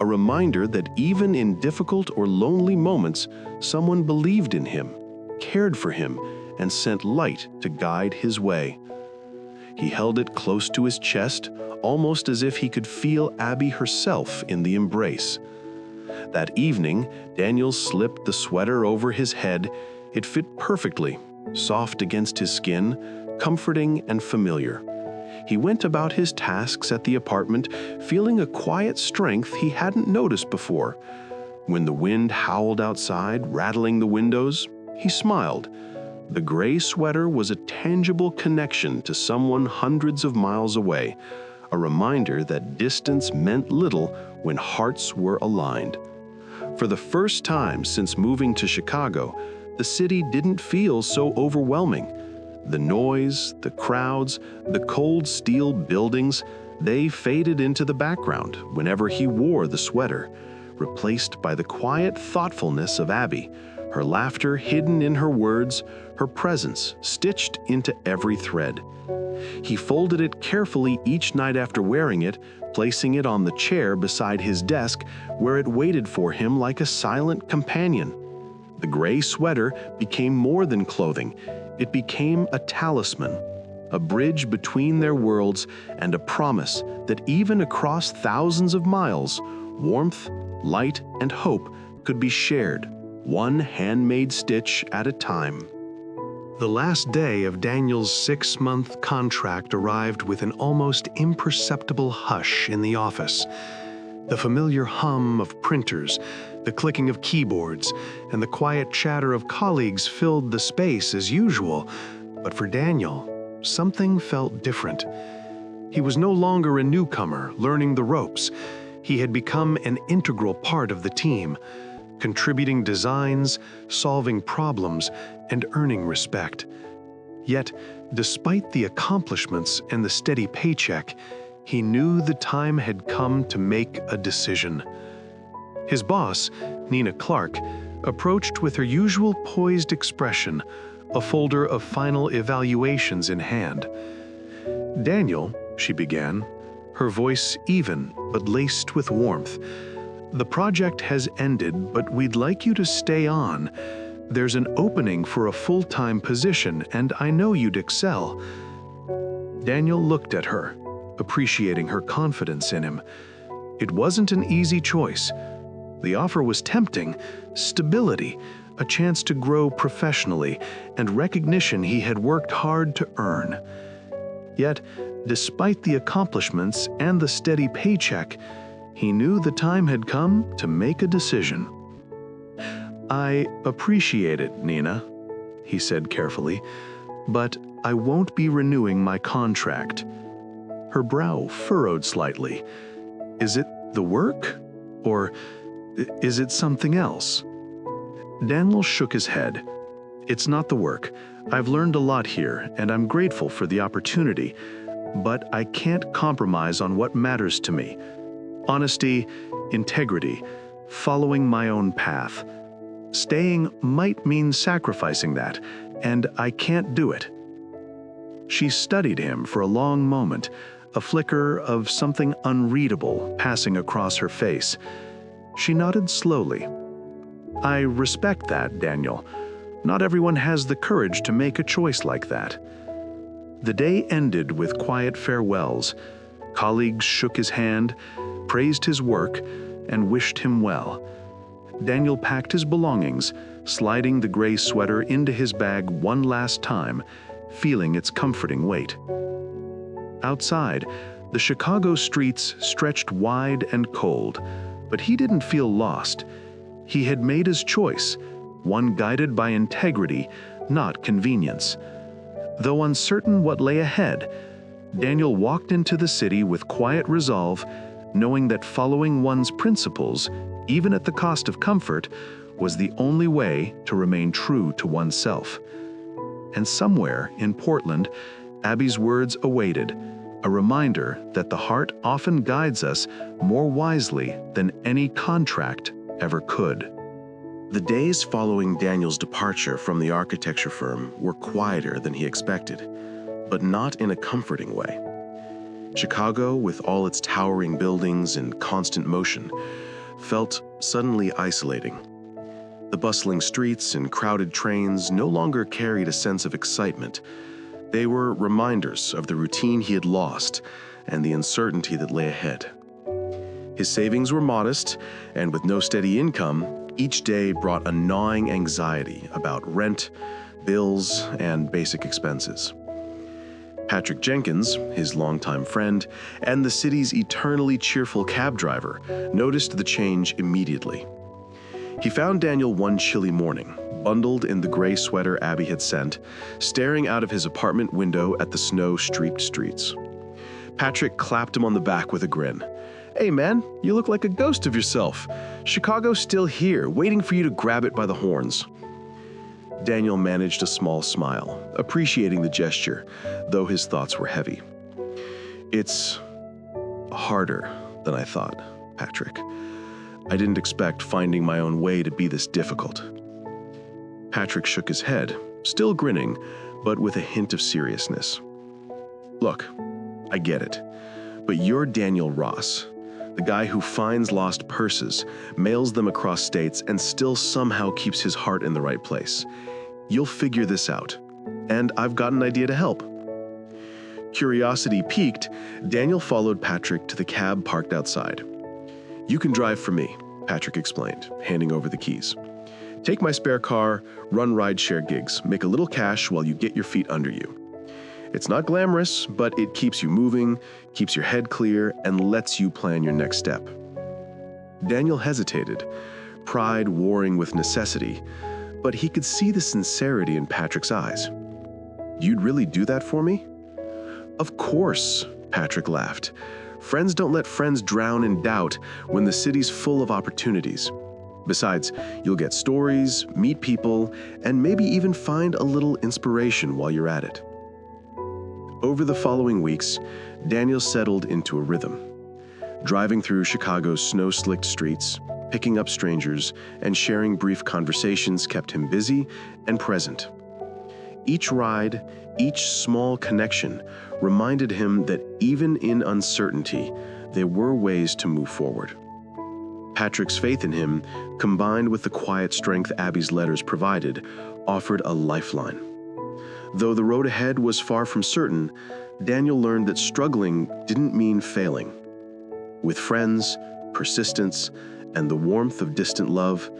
a reminder that even in difficult or lonely moments, someone believed in him, cared for him, and sent light to guide his way. He held it close to his chest, almost as if he could feel Abby herself in the embrace. That evening, Daniel slipped the sweater over his head. It fit perfectly, soft against his skin, comforting and familiar. He went about his tasks at the apartment, feeling a quiet strength he hadn't noticed before. When the wind howled outside, rattling the windows, he smiled. The gray sweater was a tangible connection to someone hundreds of miles away, a reminder that distance meant little when hearts were aligned. For the first time since moving to Chicago, the city didn't feel so overwhelming. The noise, the crowds, the cold steel buildings, they faded into the background whenever he wore the sweater, replaced by the quiet thoughtfulness of Abby, her laughter hidden in her words, her presence stitched into every thread. He folded it carefully each night after wearing it, placing it on the chair beside his desk where it waited for him like a silent companion. The gray sweater became more than clothing. It became a talisman, a bridge between their worlds and a promise that even across thousands of miles, warmth, light, and hope could be shared, one handmade stitch at a time. The last day of Daniel's 6-month contract arrived with an almost imperceptible hush in the office. The familiar hum of printers, the clicking of keyboards, and the quiet chatter of colleagues filled the space as usual. But for Daniel, something felt different. He was no longer a newcomer learning the ropes. He had become an integral part of the team, contributing designs, solving problems, and earning respect. Yet, despite the accomplishments and the steady paycheck, he knew the time had come to make a decision. His boss, Nina Clark, approached with her usual poised expression, a folder of final evaluations in hand. "Daniel," she began, her voice even but laced with warmth, "the project has ended, but we'd like you to stay on. There's an opening for a full-time position, and I know you'd excel." Daniel looked at her, appreciating her confidence in him. It wasn't an easy choice. The offer was tempting: stability, a chance to grow professionally, and recognition he had worked hard to earn. Yet, despite the accomplishments and the steady paycheck, he knew the time had come to make a decision. "I appreciate it, Nina," he said carefully, "but I won't be renewing my contract." Her brow furrowed slightly. Is it the work? Or is it something else? Daniel shook his head. "It's not the work. I've learned a lot here, and I'm grateful for the opportunity, but I can't compromise on what matters to me. Honesty, integrity, following my own path. Staying might mean sacrificing that, and I can't do it." She studied him for a long moment, a flicker of something unreadable passing across her face. She nodded slowly. "I respect that, Daniel. Not everyone has the courage to make a choice like that." The day ended with quiet farewells. Colleagues shook his hand, praised his work, and wished him well. Daniel packed his belongings, sliding the gray sweater into his bag one last time, feeling its comforting weight. Outside, the Chicago streets stretched wide and cold, but he didn't feel lost. He had made his choice, one guided by integrity, not convenience. Though uncertain what lay ahead, Daniel walked into the city with quiet resolve, knowing that following one's principles, even at the cost of comfort, was the only way to remain true to oneself. And somewhere in Portland, Abby's words awaited, a reminder that the heart often guides us more wisely than any contract ever could. The days following Daniel's departure from the architecture firm were quieter than he expected, but not in a comforting way. Chicago, with all its towering buildings and constant motion, felt suddenly isolating. The bustling streets and crowded trains no longer carried a sense of excitement. They were reminders of the routine he had lost and the uncertainty that lay ahead. His savings were modest, and with no steady income, each day brought a gnawing anxiety about rent, bills, and basic expenses. Patrick Jenkins, his longtime friend, and the city's eternally cheerful cab driver, noticed the change immediately. He found Daniel one chilly morning, bundled in the gray sweater Abby had sent, staring out of his apartment window at the snow-streaked streets. Patrick clapped him on the back with a grin. "Hey man, you look like a ghost of yourself. Chicago's still here, waiting for you to grab it by the horns." Daniel managed a small smile, appreciating the gesture, though his thoughts were heavy. "It's harder than I thought, Patrick. I didn't expect finding my own way to be this difficult." Patrick shook his head, still grinning, but with a hint of seriousness. "Look, I get it, but you're Daniel Ross, the guy who finds lost purses, mails them across states, and still somehow keeps his heart in the right place. You'll figure this out, and I've got an idea to help." Curiosity piqued, Daniel followed Patrick to the cab parked outside. "You can drive for me," Patrick explained, handing over the keys. "Take my spare car, run ride-share gigs, make a little cash while you get your feet under you. It's not glamorous, but it keeps you moving, keeps your head clear, and lets you plan your next step." Daniel hesitated, pride warring with necessity, but he could see the sincerity in Patrick's eyes. "You'd really do that for me?" "Of course," Patrick laughed. "Friends don't let friends drown in doubt when the city's full of opportunities. Besides, you'll get stories, meet people, and maybe even find a little inspiration while you're at it." Over the following weeks, Daniel settled into a rhythm. Driving through Chicago's snow-slicked streets, picking up strangers, and sharing brief conversations kept him busy and present. Each ride, each small connection, reminded him that even in uncertainty, there were ways to move forward. Patrick's faith in him, combined with the quiet strength Abby's letters provided, offered a lifeline. Though the road ahead was far from certain, Daniel learned that struggling didn't mean failing. With friends, persistence, and the warmth of distant love,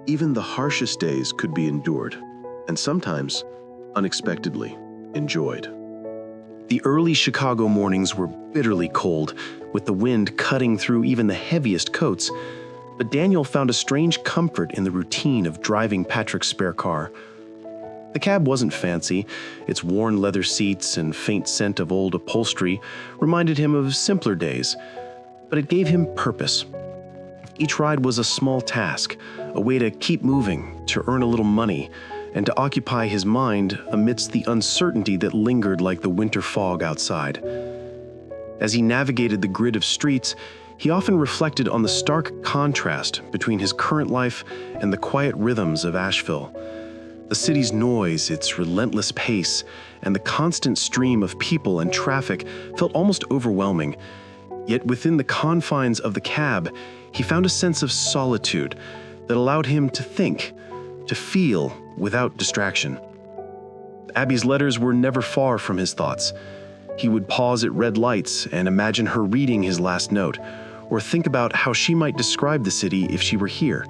even the harshest days could be endured, and sometimes, unexpectedly, enjoyed. The early Chicago mornings were bitterly cold, with the wind cutting through even the heaviest coats, but Daniel found a strange comfort in the routine of driving Patrick's spare car. The cab wasn't fancy. Its worn leather seats and faint scent of old upholstery reminded him of simpler days, but it gave him purpose. Each ride was a small task, a way to keep moving, to earn a little money, and to occupy his mind amidst the uncertainty that lingered like the winter fog outside. As he navigated the grid of streets, he often reflected on the stark contrast between his current life and the quiet rhythms of Asheville. The city's noise, its relentless pace, and the constant stream of people and traffic felt almost overwhelming. Yet within the confines of the cab, he found a sense of solitude that allowed him to think, to feel without distraction. Abby's letters were never far from his thoughts. He would pause at red lights and imagine her reading his last note, or think about how she might describe the city if she were here.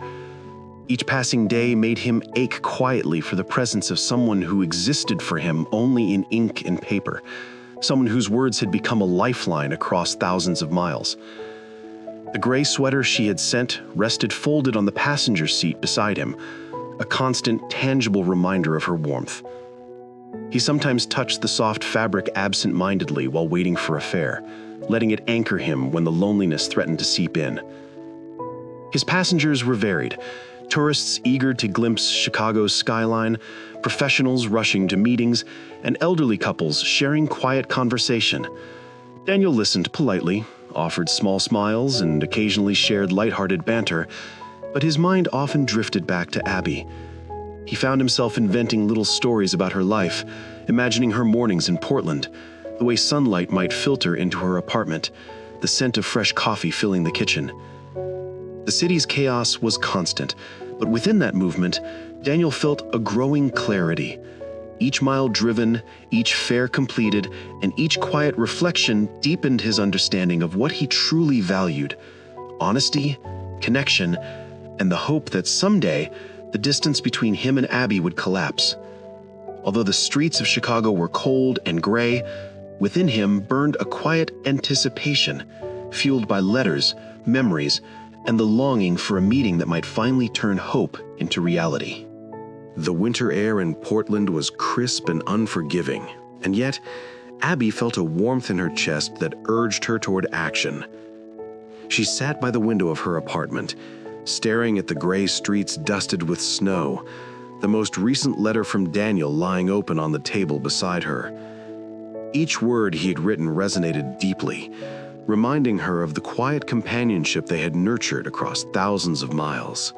Each passing day made him ache quietly for the presence of someone who existed for him only in ink and paper, someone whose words had become a lifeline across thousands of miles. The gray sweater she had sent rested folded on the passenger seat beside him, a constant, tangible reminder of her warmth. He sometimes touched the soft fabric absent-mindedly while waiting for a fare, letting it anchor him when the loneliness threatened to seep in. His passengers were varied, tourists eager to glimpse Chicago's skyline, professionals rushing to meetings, and elderly couples sharing quiet conversation. Daniel listened politely, offered small smiles, and occasionally shared lighthearted banter, but his mind often drifted back to Abby. He found himself inventing little stories about her life, imagining her mornings in Portland, the way sunlight might filter into her apartment, the scent of fresh coffee filling the kitchen. The city's chaos was constant, but within that movement, Daniel felt a growing clarity. Each mile driven, each fare completed, and each quiet reflection deepened his understanding of what he truly valued: honesty, connection, and the hope that someday the distance between him and Abby would collapse. Although the streets of Chicago were cold and gray, within him burned a quiet anticipation, fueled by letters, memories, and the longing for a meeting that might finally turn hope into reality. The winter air in Portland was crisp and unforgiving, and yet Abby felt a warmth in her chest that urged her toward action. She sat by the window of her apartment, staring at the gray streets dusted with snow, the most recent letter from Daniel lying open on the table beside her. Each word he had written resonated deeply, reminding her of the quiet companionship they had nurtured across thousands of miles.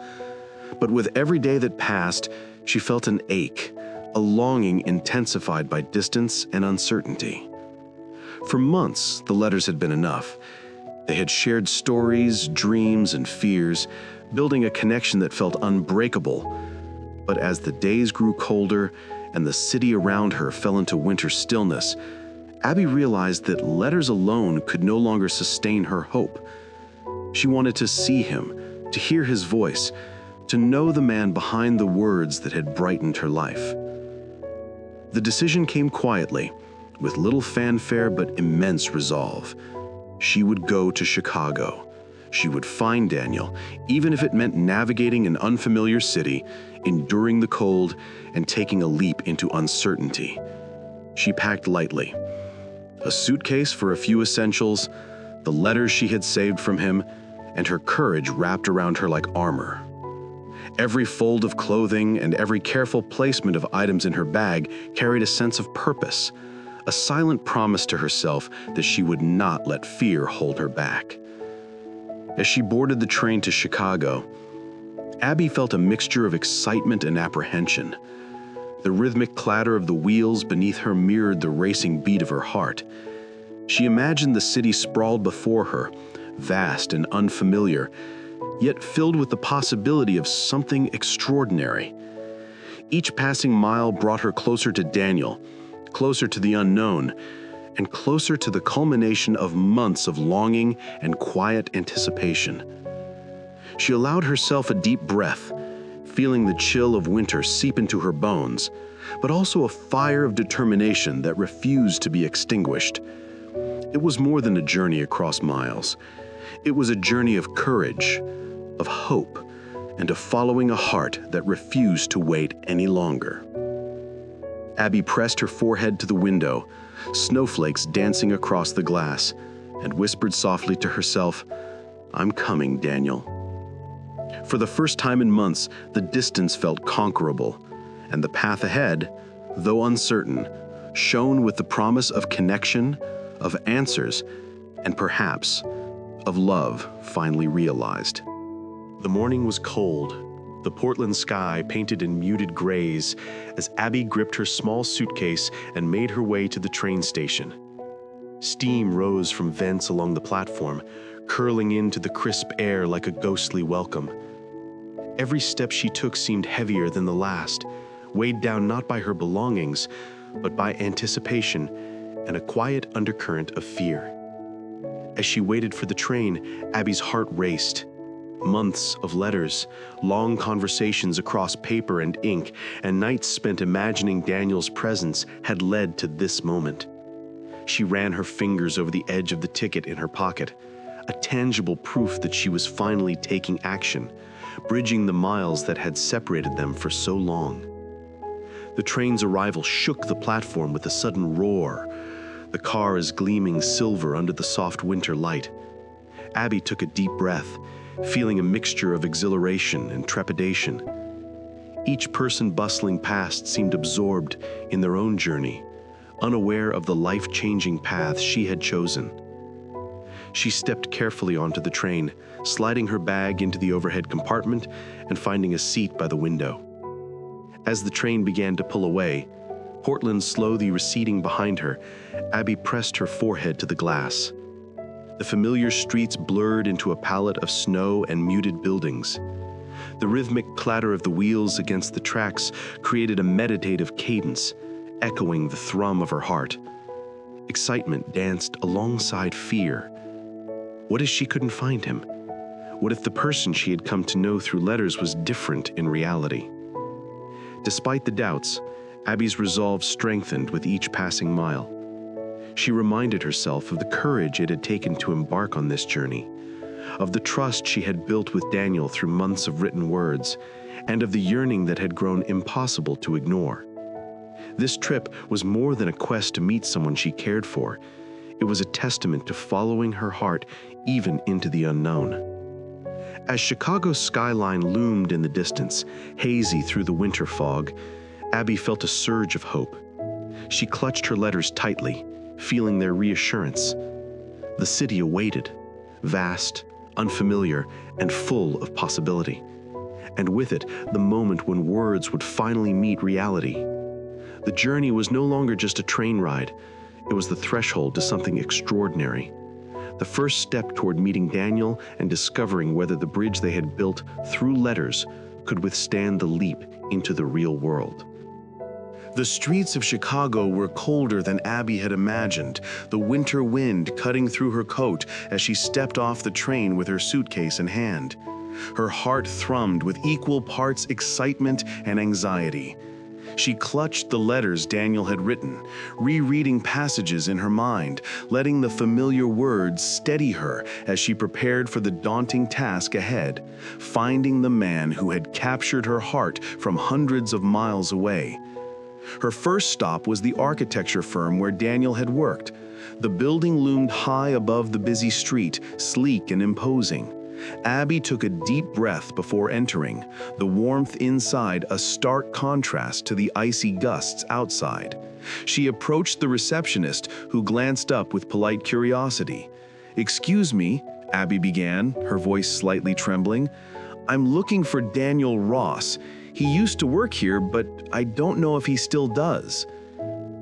But with every day that passed, she felt an ache, a longing intensified by distance and uncertainty. For months, the letters had been enough. They had shared stories, dreams, and fears, building a connection that felt unbreakable. But as the days grew colder and the city around her fell into winter stillness, Abby realized that letters alone could no longer sustain her hope. She wanted to see him, to hear his voice, to know the man behind the words that had brightened her life. The decision came quietly, with little fanfare but immense resolve. She would go to Chicago. She would find Daniel, even if it meant navigating an unfamiliar city, enduring the cold, and taking a leap into uncertainty. She packed lightly. A suitcase for a few essentials, the letters she had saved from him, and her courage wrapped around her like armor. Every fold of clothing and every careful placement of items in her bag carried a sense of purpose, a silent promise to herself that she would not let fear hold her back. As she boarded the train to Chicago, Abby felt a mixture of excitement and apprehension. The rhythmic clatter of the wheels beneath her mirrored the racing beat of her heart. She imagined the city sprawled before her, vast and unfamiliar, yet filled with the possibility of something extraordinary. Each passing mile brought her closer to Daniel, closer to the unknown, and closer to the culmination of months of longing and quiet anticipation. She allowed herself a deep breath, feeling the chill of winter seep into her bones, but also a fire of determination that refused to be extinguished. It was more than a journey across miles. It was a journey of courage, of hope, and of following a heart that refused to wait any longer. Abby pressed her forehead to the window, snowflakes dancing across the glass, and whispered softly to herself, "I'm coming, Daniel." For the first time in months, the distance felt conquerable, and the path ahead, though uncertain, shone with the promise of connection, of answers, and perhaps of love finally realized. The morning was cold, the Portland sky painted in muted grays as Abby gripped her small suitcase and made her way to the train station. Steam rose from vents along the platform, curling into the crisp air like a ghostly welcome. Every step she took seemed heavier than the last, weighed down not by her belongings, but by anticipation and a quiet undercurrent of fear. As she waited for the train, Abby's heart raced. Months of letters, long conversations across paper and ink, and nights spent imagining Daniel's presence had led to this moment. She ran her fingers over the edge of the ticket in her pocket, a tangible proof that she was finally taking action, bridging the miles that had separated them for so long. The train's arrival shook the platform with a sudden roar, the cars gleaming silver under the soft winter light. Abby took a deep breath, feeling a mixture of exhilaration and trepidation. Each person bustling past seemed absorbed in their own journey, unaware of the life-changing path she had chosen. She stepped carefully onto the train, sliding her bag into the overhead compartment and finding a seat by the window. As the train began to pull away, Portland slowly receding behind her, Abby pressed her forehead to the glass. The familiar streets blurred into a palette of snow and muted buildings. The rhythmic clatter of the wheels against the tracks created a meditative cadence, echoing the thrum of her heart. Excitement danced alongside fear. What if she couldn't find him? What if the person she had come to know through letters was different in reality? Despite the doubts, Abby's resolve strengthened with each passing mile. She reminded herself of the courage it had taken to embark on this journey, of the trust she had built with Daniel through months of written words, and of the yearning that had grown impossible to ignore. This trip was more than a quest to meet someone she cared for. It was a testament to following her heart even into the unknown. As Chicago's skyline loomed in the distance, hazy through the winter fog, Abby felt a surge of hope. She clutched her letters tightly, feeling their reassurance. The city awaited, vast, unfamiliar, and full of possibility. And with it, the moment when words would finally meet reality. The journey was no longer just a train ride. It was the threshold to something extraordinary. The first step toward meeting Daniel and discovering whether the bridge they had built through letters could withstand the leap into the real world. The streets of Chicago were colder than Abby had imagined, the winter wind cutting through her coat as she stepped off the train with her suitcase in hand. Her heart thrummed with equal parts excitement and anxiety. She clutched the letters Daniel had written, rereading passages in her mind, letting the familiar words steady her as she prepared for the daunting task ahead, finding the man who had captured her heart from hundreds of miles away. Her first stop was the architecture firm where Daniel had worked. The building loomed high above the busy street, sleek and imposing. Abby took a deep breath before entering, the warmth inside a stark contrast to the icy gusts outside. She approached the receptionist, who glanced up with polite curiosity. "Excuse me," Abby began, her voice slightly trembling. "I'm looking for Daniel Ross. He used to work here, but I don't know if he still does."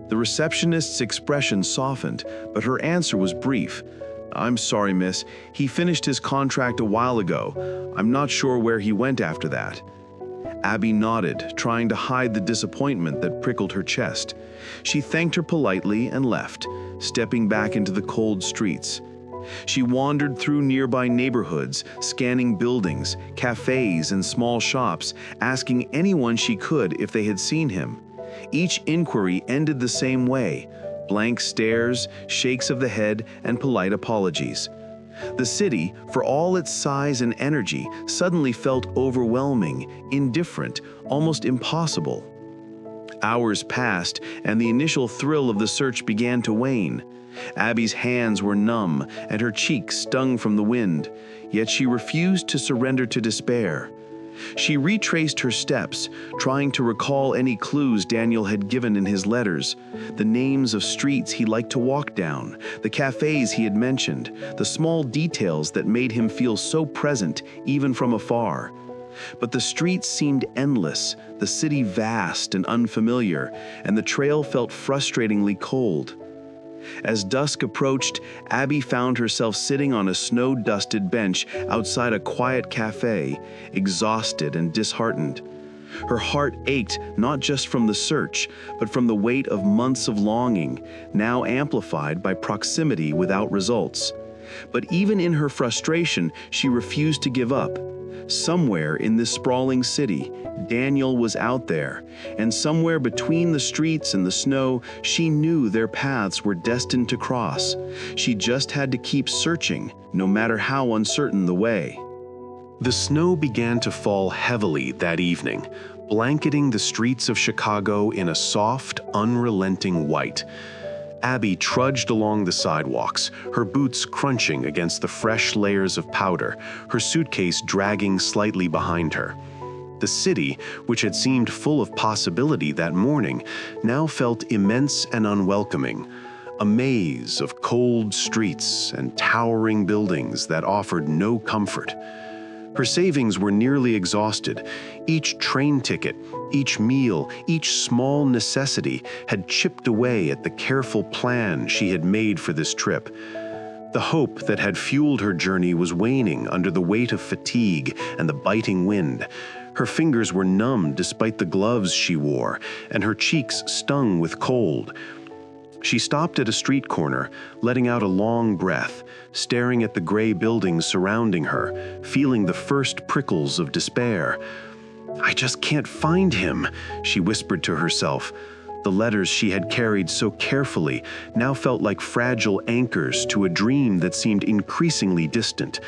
The receptionist's expression softened, but her answer was brief. "I'm sorry, miss. He finished his contract a while ago. I'm not sure where he went after that." Abby nodded, trying to hide the disappointment that prickled her chest. She thanked her politely and left, stepping back into the cold streets. She wandered through nearby neighborhoods, scanning buildings, cafes, and small shops, asking anyone she could if they had seen him. Each inquiry ended the same way: blank stares, shakes of the head, and polite apologies. The city, for all its size and energy, suddenly felt overwhelming, indifferent, almost impossible. Hours passed, and the initial thrill of the search began to wane. Abby's hands were numb, and her cheeks stung from the wind, yet she refused to surrender to despair. She retraced her steps, trying to recall any clues Daniel had given in his letters, the names of streets he liked to walk down, the cafes he had mentioned, the small details that made him feel so present, even from afar. But the streets seemed endless, the city vast and unfamiliar, and the trail felt frustratingly cold. As dusk approached, Abby found herself sitting on a snow-dusted bench outside a quiet cafe, exhausted and disheartened. Her heart ached not just from the search, but from the weight of months of longing, now amplified by proximity without results. But even in her frustration, she refused to give up. Somewhere in this sprawling city, Daniel was out there, and somewhere between the streets and the snow, she knew their paths were destined to cross. She just had to keep searching, no matter how uncertain the way. The snow began to fall heavily that evening, blanketing the streets of Chicago in a soft, unrelenting white. Abby trudged along the sidewalks, her boots crunching against the fresh layers of powder, her suitcase dragging slightly behind her. The city, which had seemed full of possibility that morning, now felt immense and unwelcoming, a maze of cold streets and towering buildings that offered no comfort. Her savings were nearly exhausted. Each train ticket, each meal, each small necessity had chipped away at the careful plan she had made for this trip. The hope that had fueled her journey was waning under the weight of fatigue and the biting wind. Her fingers were numb despite the gloves she wore, and her cheeks stung with cold. She stopped at a street corner, letting out a long breath, staring at the gray buildings surrounding her, feeling the first prickles of despair. "I just can't find him," she whispered to herself. The letters she had carried so carefully now felt like fragile anchors to a dream that seemed increasingly distant.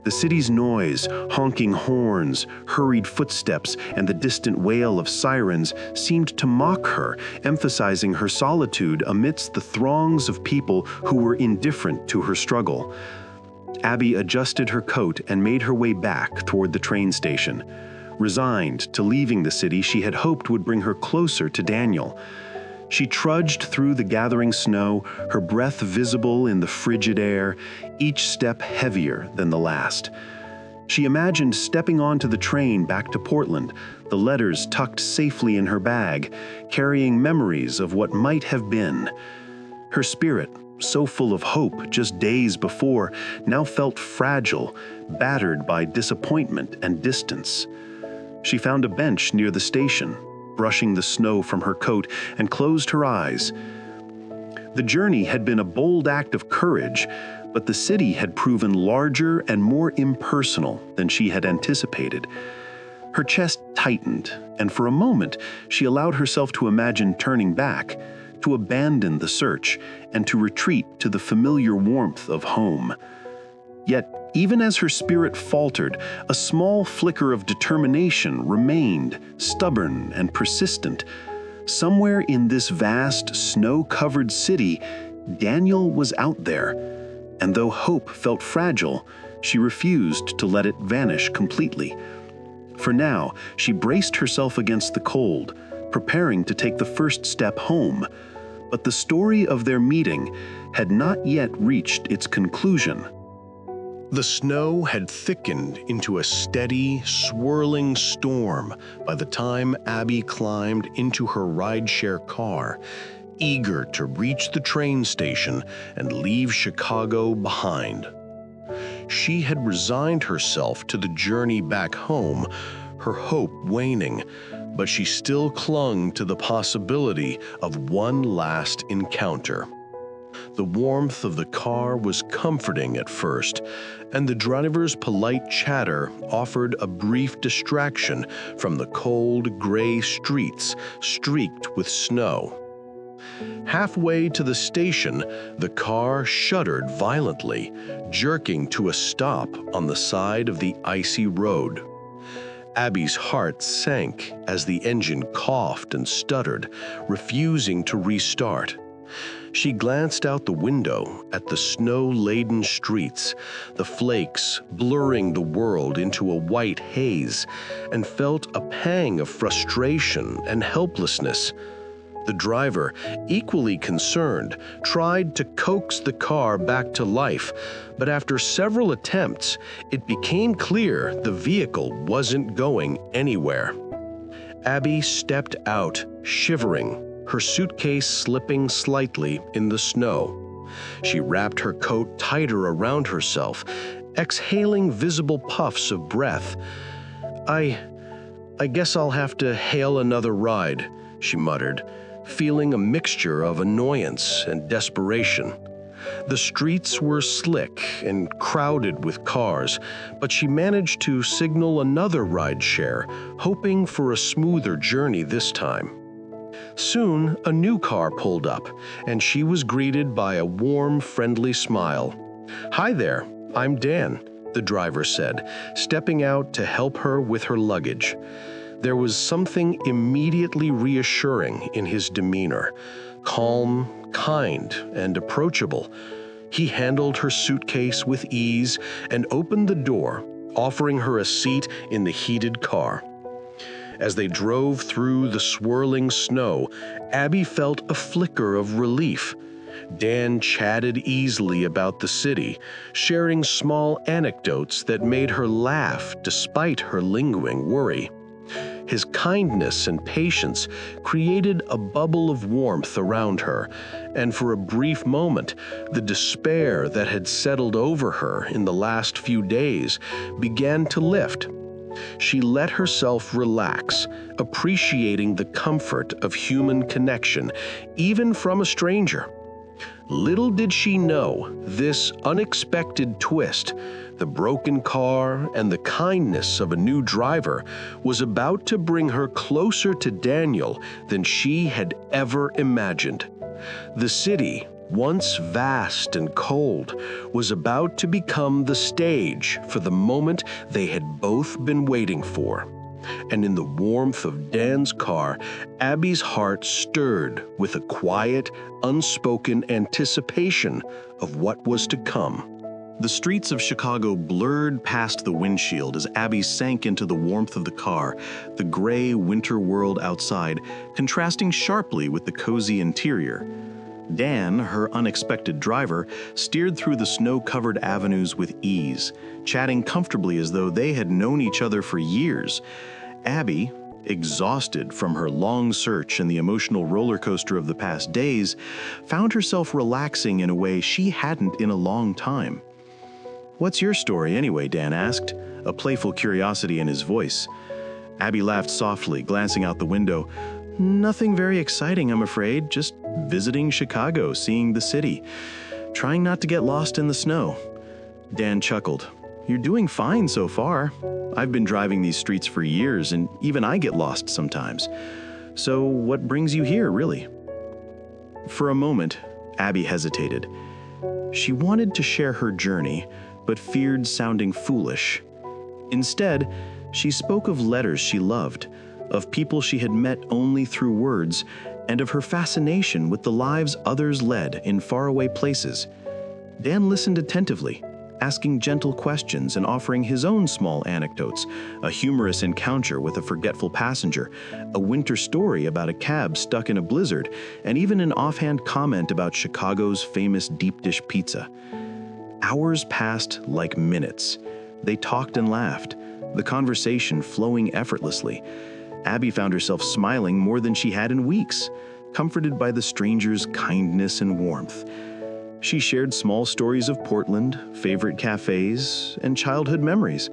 The city's noise, honking horns, hurried footsteps, and the distant wail of sirens seemed to mock her, emphasizing her solitude amidst the throngs of people who were indifferent to her struggle. Abby adjusted her coat and made her way back toward the train station. Resigned to leaving the city she had hoped would bring her closer to Daniel. She trudged through the gathering snow, her breath visible in the frigid air, each step heavier than the last. She imagined stepping onto the train back to Portland, the letters tucked safely in her bag, carrying memories of what might have been. Her spirit, so full of hope just days before, now felt fragile, battered by disappointment and distance. She found a bench near the station, brushing the snow from her coat, and closed her eyes. The journey had been a bold act of courage, but the city had proven larger and more impersonal than she had anticipated. Her chest tightened, and for a moment she allowed herself to imagine turning back, to abandon the search, and to retreat to the familiar warmth of home. Yet, even as her spirit faltered, a small flicker of determination remained, stubborn and persistent. Somewhere in this vast, snow-covered city, Daniel was out there, and though hope felt fragile, she refused to let it vanish completely. For now, she braced herself against the cold, preparing to take the first step home. But the story of their meeting had not yet reached its conclusion. The snow had thickened into a steady, swirling storm by the time Abby climbed into her rideshare car, eager to reach the train station and leave Chicago behind. She had resigned herself to the journey back home, her hope waning, but she still clung to the possibility of one last encounter. The warmth of the car was comforting at first, and the driver's polite chatter offered a brief distraction from the cold, gray streets streaked with snow. Halfway to the station, the car shuddered violently, jerking to a stop on the side of the icy road. Abby's heart sank as the engine coughed and stuttered, refusing to restart. She glanced out the window at the snow-laden streets, the flakes blurring the world into a white haze, and felt a pang of frustration and helplessness. The driver, equally concerned, tried to coax the car back to life, but after several attempts, it became clear the vehicle wasn't going anywhere. Abby stepped out, shivering, her suitcase slipping slightly in the snow. She wrapped her coat tighter around herself, exhaling visible puffs of breath. I guess I'll have to hail another ride," she muttered, feeling a mixture of annoyance and desperation. The streets were slick and crowded with cars, but she managed to signal another rideshare, hoping for a smoother journey this time. Soon, a new car pulled up, and she was greeted by a warm, friendly smile. "Hi there, I'm Dan," the driver said, stepping out to help her with her luggage. There was something immediately reassuring in his demeanor, calm, kind, and approachable. He handled her suitcase with ease and opened the door, offering her a seat in the heated car. As they drove through the swirling snow, Abby felt a flicker of relief. Dan chatted easily about the city, sharing small anecdotes that made her laugh despite her lingering worry. His kindness and patience created a bubble of warmth around her, and for a brief moment, the despair that had settled over her in the last few days began to lift. She let herself relax, appreciating the comfort of human connection, even from a stranger. Little did she know this unexpected twist, the broken car and the kindness of a new driver, was about to bring her closer to Daniel than she had ever imagined. The city, once vast and cold, was about to become the stage for the moment they had both been waiting for. And in the warmth of Dan's car, Abby's heart stirred with a quiet, unspoken anticipation of what was to come. The streets of Chicago blurred past the windshield as Abby sank into the warmth of the car, the gray winter world outside contrasting sharply with the cozy interior. Dan, her unexpected driver, steered through the snow-covered avenues with ease, chatting comfortably as though they had known each other for years. Abby, exhausted from her long search and the emotional roller coaster of the past days, found herself relaxing in a way she hadn't in a long time. "What's your story anyway?" Dan asked, a playful curiosity in his voice. Abby laughed softly, glancing out the window. "Nothing very exciting, I'm afraid. Just visiting Chicago, seeing the city, trying not to get lost in the snow." Dan chuckled. "You're doing fine so far. I've been driving these streets for years, and even I get lost sometimes. So what brings you here, really?" For a moment, Abby hesitated. She wanted to share her journey, but feared sounding foolish. Instead, she spoke of letters she loved, of people she had met only through words, and of her fascination with the lives others led in faraway places. Dan listened attentively, asking gentle questions and offering his own small anecdotes, a humorous encounter with a forgetful passenger, a winter story about a cab stuck in a blizzard, and even an offhand comment about Chicago's famous deep dish pizza. Hours passed like minutes. They talked and laughed, the conversation flowing effortlessly. Abby found herself smiling more than she had in weeks, comforted by the stranger's kindness and warmth. She shared small stories of Portland, favorite cafes, and childhood memories.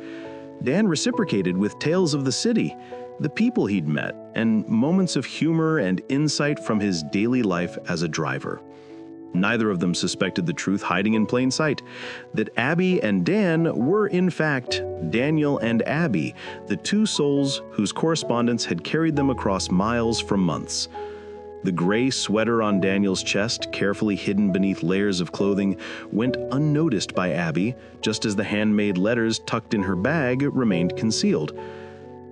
Dan reciprocated with tales of the city, the people he'd met, and moments of humor and insight from his daily life as a driver. Neither of them suspected the truth hiding in plain sight, that Abby and Dan were in fact Daniel and Abby, the two souls whose correspondence had carried them across miles for months. The gray sweater on Daniel's chest, carefully hidden beneath layers of clothing, went unnoticed by Abby, just as the handmade letters tucked in her bag remained concealed.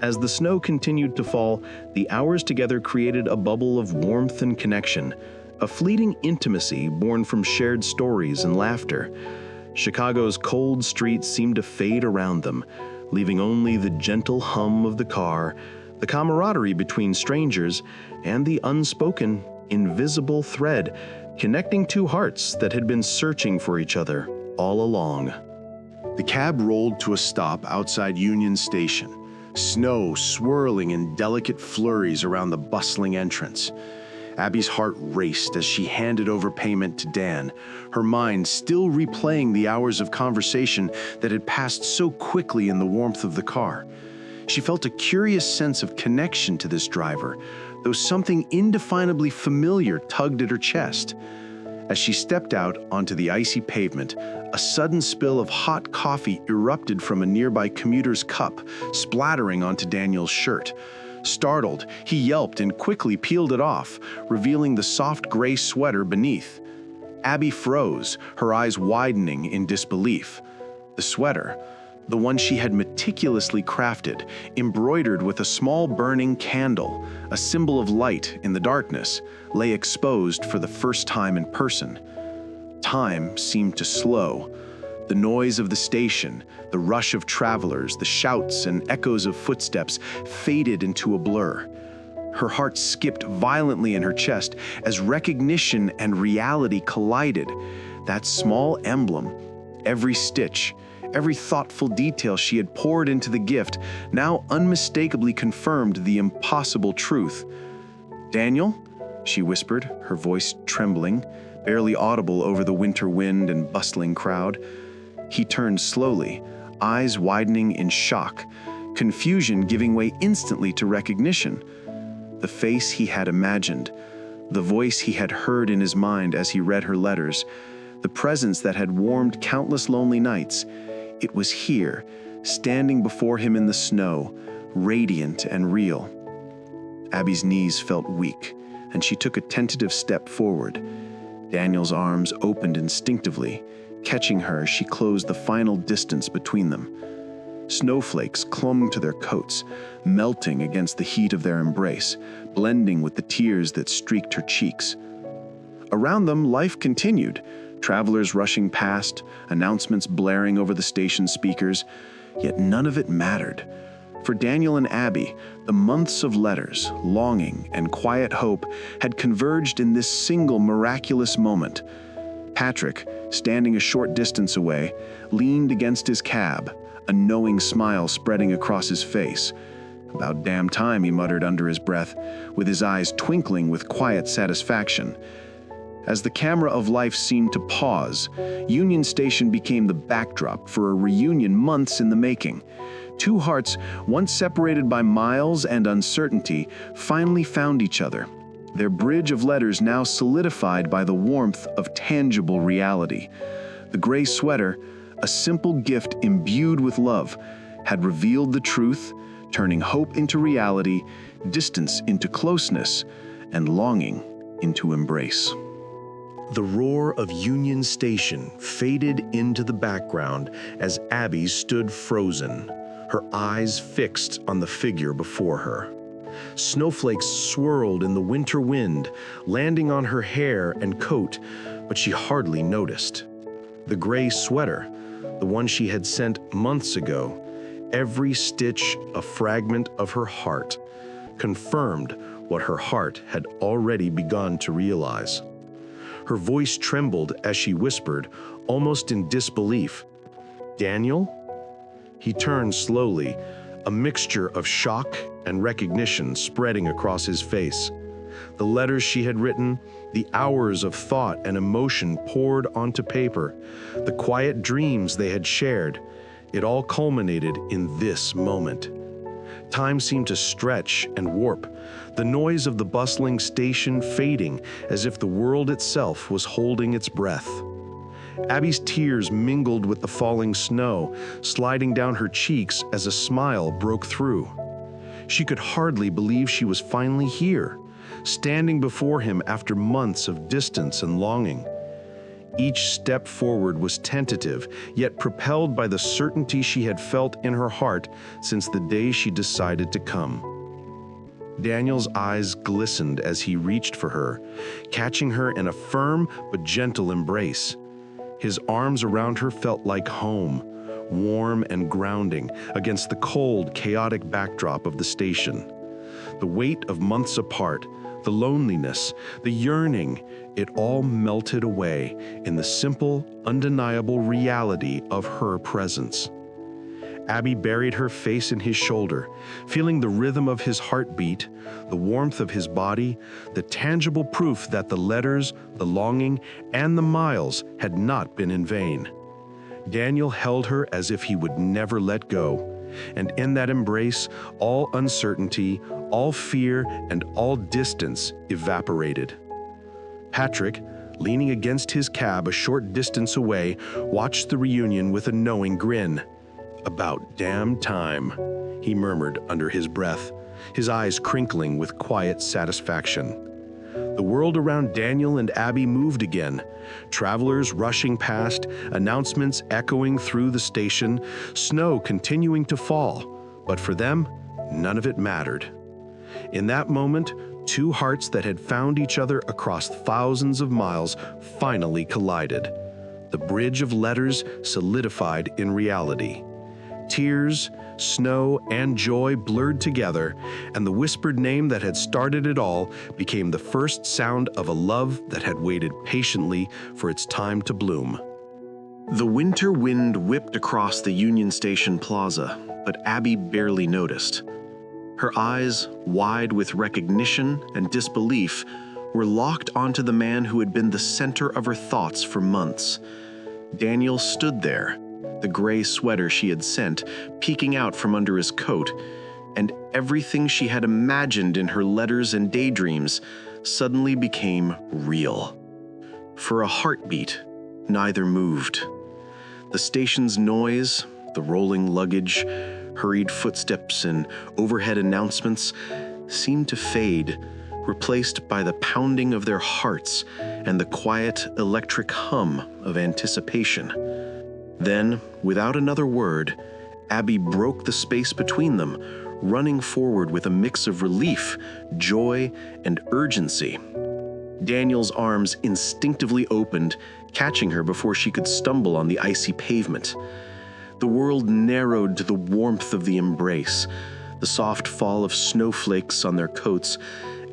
As the snow continued to fall, the hours together created a bubble of warmth and connection, a fleeting intimacy born from shared stories and laughter. Chicago's cold streets seemed to fade around them, leaving only the gentle hum of the car, the camaraderie between strangers, and the unspoken, invisible thread connecting two hearts that had been searching for each other all along. The cab rolled to a stop outside Union Station, snow swirling in delicate flurries around the bustling entrance. Abby's heart raced as she handed over payment to Dan, her mind still replaying the hours of conversation that had passed so quickly in the warmth of the car. She felt a curious sense of connection to this driver, though something indefinably familiar tugged at her chest. As she stepped out onto the icy pavement, a sudden spill of hot coffee erupted from a nearby commuter's cup, splattering onto Daniel's shirt. Startled, he yelped and quickly peeled it off, revealing the soft gray sweater beneath. Abby froze, her eyes widening in disbelief. The sweater, the one she had meticulously crafted, embroidered with a small burning candle, a symbol of light in the darkness, lay exposed for the first time in person. Time seemed to slow. The noise of the station, the rush of travelers, the shouts and echoes of footsteps faded into a blur. Her heart skipped violently in her chest as recognition and reality collided. That small emblem, every stitch, every thoughtful detail she had poured into the gift, now unmistakably confirmed the impossible truth. "Daniel?" she whispered, her voice trembling, barely audible over the winter wind and bustling crowd. He turned slowly, eyes widening in shock, confusion giving way instantly to recognition. The face he had imagined, the voice he had heard in his mind as he read her letters, the presence that had warmed countless lonely nights, it was here, standing before him in the snow, radiant and real. Abby's knees felt weak, and she took a tentative step forward. Daniel's arms opened instinctively. Catching her, she closed the final distance between them. Snowflakes clung to their coats, melting against the heat of their embrace, blending with the tears that streaked her cheeks. Around them, life continued, travelers rushing past, announcements blaring over the station speakers, yet none of it mattered. For Daniel and Abby, the months of letters, longing, and quiet hope had converged in this single miraculous moment. Patrick, standing a short distance away, leaned against his cab, a knowing smile spreading across his face. "About damn time," he muttered under his breath, with his eyes twinkling with quiet satisfaction. As the camera of life seemed to pause, Union Station became the backdrop for a reunion months in the making. Two hearts, once separated by miles and uncertainty, finally found each other, their bridge of letters now solidified by the warmth of tangible reality. The gray sweater, a simple gift imbued with love, had revealed the truth, turning hope into reality, distance into closeness, and longing into embrace. The roar of Union Station faded into the background as Abby stood frozen, her eyes fixed on the figure before her. Snowflakes swirled in the winter wind, landing on her hair and coat, but she hardly noticed. The gray sweater, the one she had sent months ago, every stitch a fragment of her heart, confirmed what her heart had already begun to realize. Her voice trembled as she whispered, almost in disbelief, "Daniel?" He turned slowly, a mixture of shock and recognition spreading across his face. The letters she had written, the hours of thought and emotion poured onto paper, the quiet dreams they had shared, it all culminated in this moment. Time seemed to stretch and warp, the noise of the bustling station fading as if the world itself was holding its breath. Abby's tears mingled with the falling snow, sliding down her cheeks as a smile broke through. She could hardly believe she was finally here, standing before him after months of distance and longing. Each step forward was tentative, yet propelled by the certainty she had felt in her heart since the day she decided to come. Daniel's eyes glistened as he reached for her, catching her in a firm but gentle embrace. His arms around her felt like home, warm and grounding against the cold, chaotic backdrop of the station. The weight of months apart, the loneliness, the yearning, it all melted away in the simple, undeniable reality of her presence. Abby buried her face in his shoulder, feeling the rhythm of his heartbeat, the warmth of his body, the tangible proof that the letters, the longing, and the miles had not been in vain. Daniel held her as if he would never let go, and in that embrace, all uncertainty, all fear, and all distance evaporated. Patrick, leaning against his cab a short distance away, watched the reunion with a knowing grin. "About damn time," he murmured under his breath, his eyes crinkling with quiet satisfaction. The world around Daniel and Abby moved again, travelers rushing past, announcements echoing through the station, snow continuing to fall, but for them, none of it mattered. In that moment, two hearts that had found each other across thousands of miles finally collided. The bridge of letters solidified in reality. Tears, snow, and joy blurred together, and the whispered name that had started it all became the first sound of a love that had waited patiently for its time to bloom. The winter wind whipped across the Union Station plaza, but Abby barely noticed. Her eyes, wide with recognition and disbelief, were locked onto the man who had been the center of her thoughts for months. Daniel stood there, the gray sweater she had sent peeking out from under his coat, and everything she had imagined in her letters and daydreams suddenly became real. For a heartbeat, neither moved. The station's noise, the rolling luggage, hurried footsteps, and overhead announcements seemed to fade, replaced by the pounding of their hearts and the quiet electric hum of anticipation. Then, without another word, Abby broke the space between them, running forward with a mix of relief, joy, and urgency. Daniel's arms instinctively opened, catching her before she could stumble on the icy pavement. The world narrowed to the warmth of the embrace, the soft fall of snowflakes on their coats,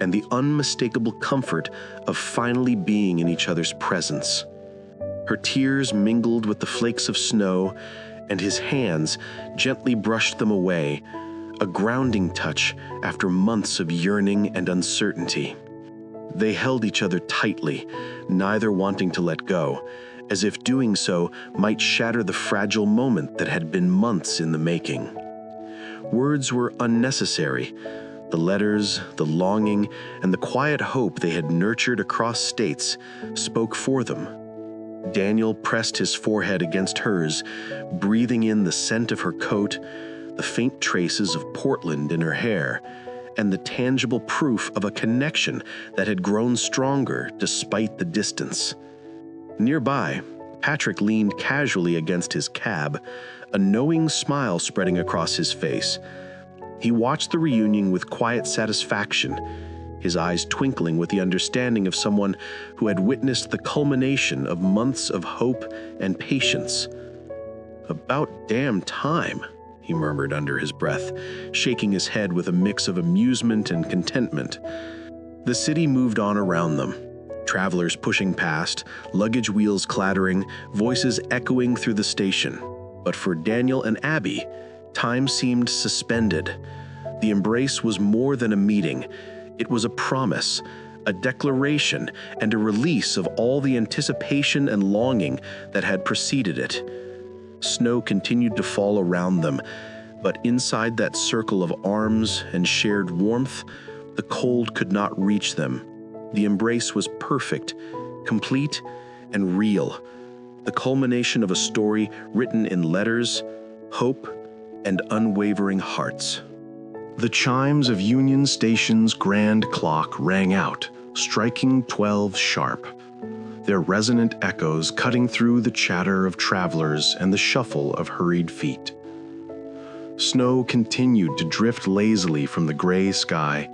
and the unmistakable comfort of finally being in each other's presence. Her tears mingled with the flakes of snow, and his hands gently brushed them away, a grounding touch after months of yearning and uncertainty. They held each other tightly, neither wanting to let go, as if doing so might shatter the fragile moment that had been months in the making. Words were unnecessary. The letters, the longing, and the quiet hope they had nurtured across states spoke for them. Daniel pressed his forehead against hers, breathing in the scent of her coat, the faint traces of Portland in her hair, and the tangible proof of a connection that had grown stronger despite the distance. Nearby, Patrick leaned casually against his cab, a knowing smile spreading across his face. He watched the reunion with quiet satisfaction, his eyes twinkling with the understanding of someone who had witnessed the culmination of months of hope and patience. "About damn time," he murmured under his breath, shaking his head with a mix of amusement and contentment. The city moved on around them, travelers pushing past, luggage wheels clattering, voices echoing through the station. But for Daniel and Abby, time seemed suspended. The embrace was more than a meeting. It was a promise, a declaration, and a release of all the anticipation and longing that had preceded it. Snow continued to fall around them, But inside that circle of arms and shared warmth, the cold could not reach them. The embrace was perfect, complete, and real, the culmination of a story written in letters, hope, and unwavering hearts. The chimes of Union Station's grand clock rang out, striking 12 sharp, their resonant echoes cutting through the chatter of travelers and the shuffle of hurried feet. Snow continued to drift lazily from the gray sky,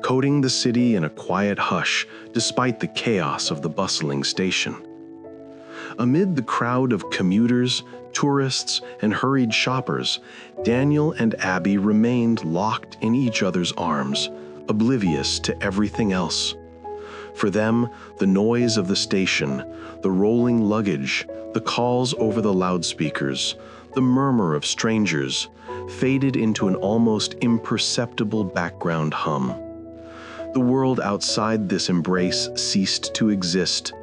coating the city in a quiet hush despite the chaos of the bustling station. Amid the crowd of commuters, tourists, and hurried shoppers, Daniel and Abby remained locked in each other's arms, oblivious to everything else. For them, the noise of the station, the rolling luggage, the calls over the loudspeakers, the murmur of strangers, faded into an almost imperceptible background hum. The world outside this embrace ceased to exist.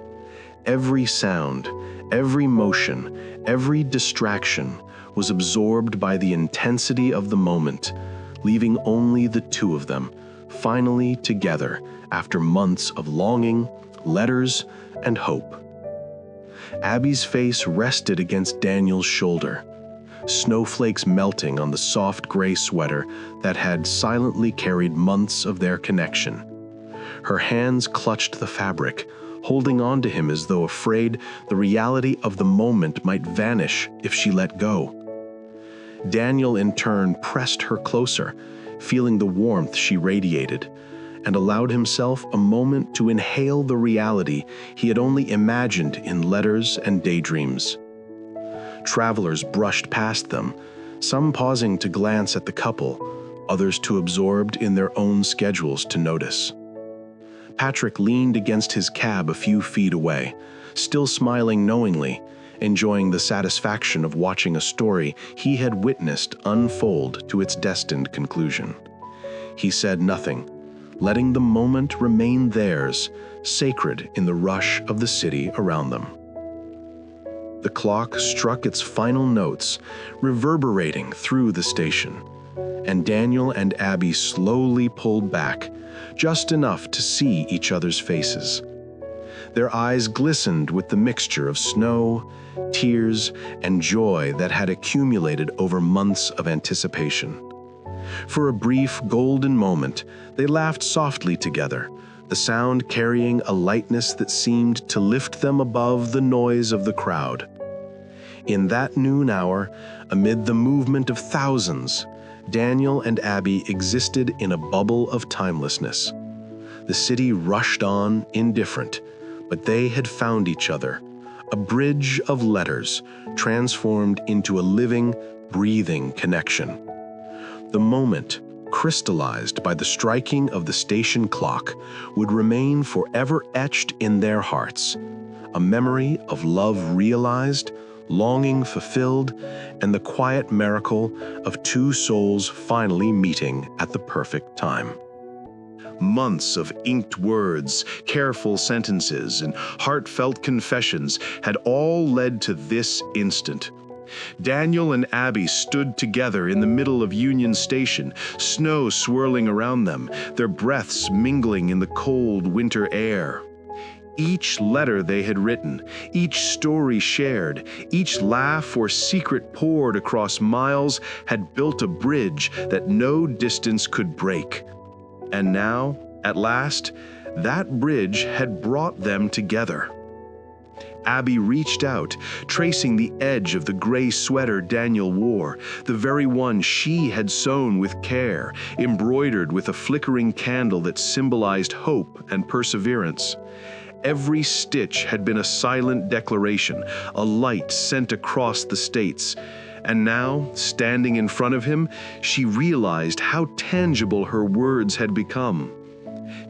Every sound, every motion, every distraction was absorbed by the intensity of the moment, leaving only the two of them, finally together after months of longing, letters, and hope. Abby's face rested against Daniel's shoulder, snowflakes melting on the soft gray sweater that had silently carried months of their connection. Her hands clutched the fabric, holding on to him as though afraid the reality of the moment might vanish if she let go. Daniel, in turn, pressed her closer, feeling the warmth she radiated, and allowed himself a moment to inhale the reality he had only imagined in letters and daydreams. Travelers brushed past them, some pausing to glance at the couple, others too absorbed in their own schedules to notice. Patrick leaned against his cab a few feet away, still smiling knowingly, enjoying the satisfaction of watching a story he had witnessed unfold to its destined conclusion. He said nothing, letting the moment remain theirs, sacred in the rush of the city around them. The clock struck its final notes, reverberating through the station, and Daniel and Abby slowly pulled back, just enough to see each other's faces. Their eyes glistened with the mixture of snow, tears, and joy that had accumulated over months of anticipation. For a brief, golden moment, they laughed softly together, the sound carrying a lightness that seemed to lift them above the noise of the crowd. In that noon hour, amid the movement of thousands, Daniel and Abby existed in a bubble of timelessness. The city rushed on, indifferent, but they had found each other, a bridge of letters transformed into a living, breathing connection. The moment, crystallized by the striking of the station clock, would remain forever etched in their hearts, a memory of love realized, longing fulfilled, and the quiet miracle of two souls finally meeting at the perfect time. Months of inked words, careful sentences, and heartfelt confessions had all led to this instant. Daniel and Abby stood together in the middle of Union Station, snow swirling around them, their breaths mingling in the cold winter air. Each letter they had written, each story shared, each laugh or secret poured across miles had built a bridge that no distance could break. And now, at last, that bridge had brought them together. Abby reached out, tracing the edge of the gray sweater Daniel wore, the very one she had sewn with care, embroidered with a flickering candle that symbolized hope and perseverance. Every stitch had been a silent declaration, a light sent across the states. And now, standing in front of him, she realized how tangible her words had become.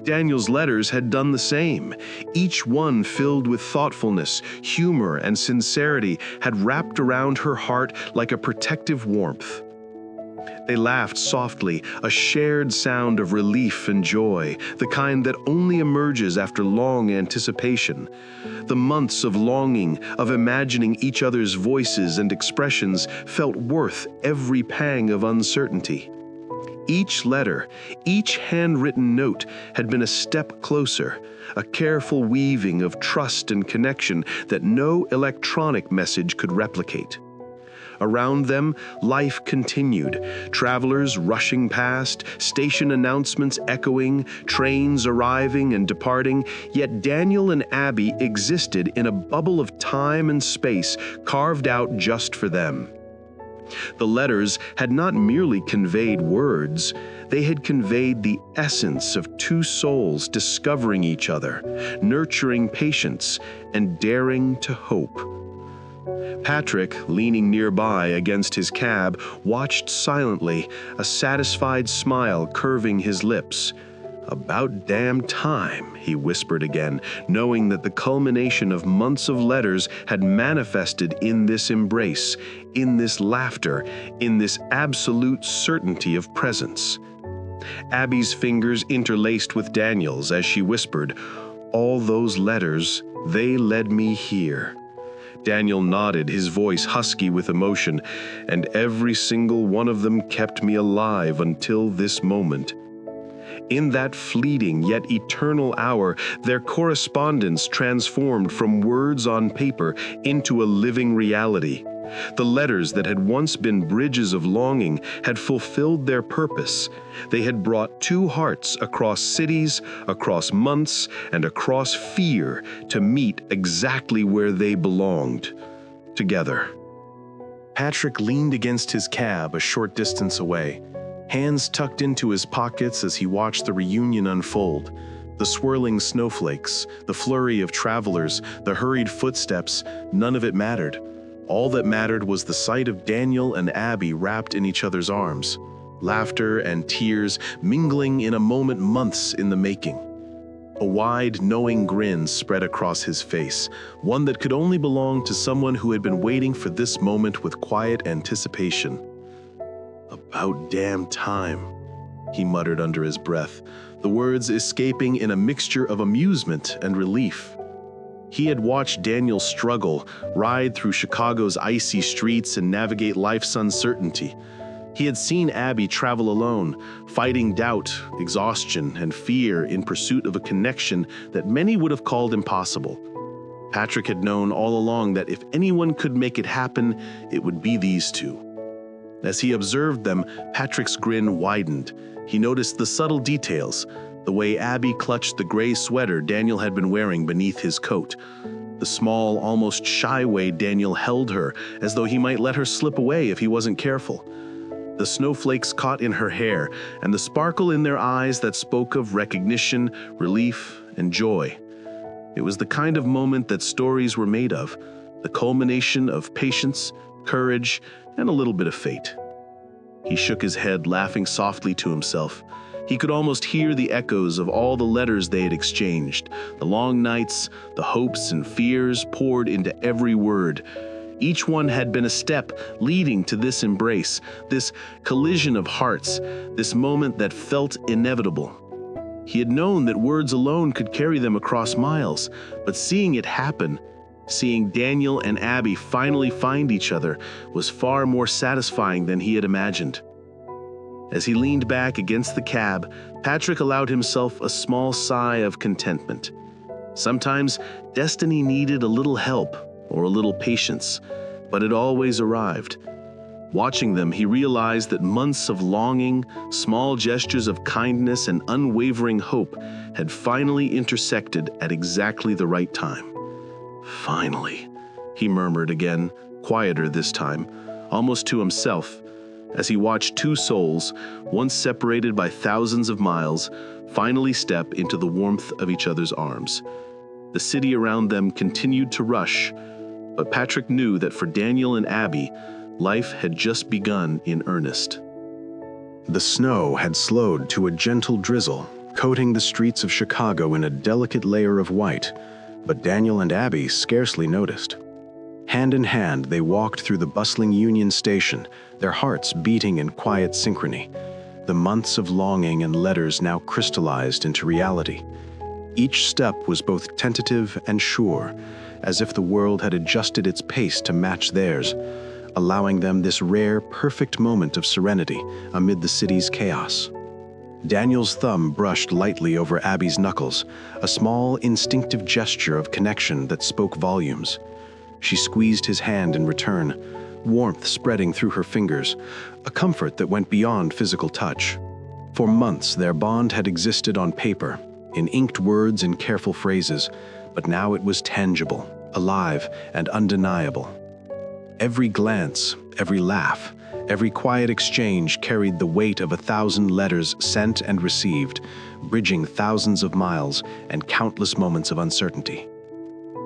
Daniel's letters had done the same. Each one filled with thoughtfulness, humor, and sincerity had wrapped around her heart like a protective warmth. They laughed softly, a shared sound of relief and joy, the kind that only emerges after long anticipation. The months of longing, of imagining each other's voices and expressions felt worth every pang of uncertainty. Each letter, each handwritten note had been a step closer, a careful weaving of trust and connection that no electronic message could replicate. Around them, life continued, travelers rushing past, station announcements echoing, trains arriving and departing, yet Daniel and Abby existed in a bubble of time and space carved out just for them. The letters had not merely conveyed words, they had conveyed the essence of two souls discovering each other, nurturing patience, and daring to hope. Patrick, leaning nearby against his cab, watched silently, a satisfied smile curving his lips. "About damn time," he whispered again, knowing that the culmination of months of letters had manifested in this embrace, in this laughter, in this absolute certainty of presence. Abby's fingers interlaced with Daniel's as she whispered, "All those letters, they led me here." Daniel nodded, his voice husky with emotion, "And every single one of them kept me alive until this moment." In that fleeting yet eternal hour, their correspondence transformed from words on paper into a living reality. The letters that had once been bridges of longing had fulfilled their purpose. They had brought two hearts across cities, across months, and across fear to meet exactly where they belonged, together. Patrick leaned against his cab a short distance away, hands tucked into his pockets as he watched the reunion unfold. The swirling snowflakes, the flurry of travelers, the hurried footsteps, none of it mattered. All that mattered was the sight of Daniel and Abby wrapped in each other's arms, laughter and tears mingling in a moment months in the making. A wide, knowing grin spread across his face, one that could only belong to someone who had been waiting for this moment with quiet anticipation. "About damn time," he muttered under his breath, the words escaping in a mixture of amusement and relief. He had watched Daniel struggle, ride through Chicago's icy streets and navigate life's uncertainty. He had seen Abby travel alone, fighting doubt, exhaustion, and fear in pursuit of a connection that many would have called impossible. Patrick had known all along that if anyone could make it happen, it would be these two. As he observed them, Patrick's grin widened. He noticed the subtle details, the way Abby clutched the gray sweater Daniel had been wearing beneath his coat, the small, almost shy way Daniel held her, as though he might let her slip away if he wasn't careful. The snowflakes caught in her hair, and the sparkle in their eyes that spoke of recognition, relief, and joy. It was the kind of moment that stories were made of, the culmination of patience, courage, and a little bit of fate. He shook his head, laughing softly to himself. He could almost hear the echoes of all the letters they had exchanged, the long nights, the hopes and fears poured into every word. Each one had been a step leading to this embrace, this collision of hearts, this moment that felt inevitable. He had known that words alone could carry them across miles, but seeing it happen, seeing Daniel and Abby finally find each other, was far more satisfying than he had imagined. As he leaned back against the cab, Patrick allowed himself a small sigh of contentment. Sometimes destiny needed a little help or a little patience, but it always arrived. Watching them, he realized that months of longing, small gestures of kindness, and unwavering hope had finally intersected at exactly the right time. "Finally," he murmured again, quieter this time, almost to himself, as he watched two souls, once separated by thousands of miles, finally step into the warmth of each other's arms. The city around them continued to rush, but Patrick knew that for Daniel and Abby, life had just begun in earnest. The snow had slowed to a gentle drizzle, coating the streets of Chicago in a delicate layer of white, but Daniel and Abby scarcely noticed. Hand in hand, they walked through the bustling Union Station, their hearts beating in quiet synchrony. The months of longing and letters now crystallized into reality. Each step was both tentative and sure, as if the world had adjusted its pace to match theirs, allowing them this rare, perfect moment of serenity amid the city's chaos. Daniel's thumb brushed lightly over Abby's knuckles, a small, instinctive gesture of connection that spoke volumes. She squeezed his hand in return, warmth spreading through her fingers, a comfort that went beyond physical touch. For months, their bond had existed on paper, in inked words and careful phrases, but now it was tangible, alive, and undeniable. Every glance, every laugh, every quiet exchange carried the weight of 1,000 letters sent and received, bridging thousands of miles and countless moments of uncertainty.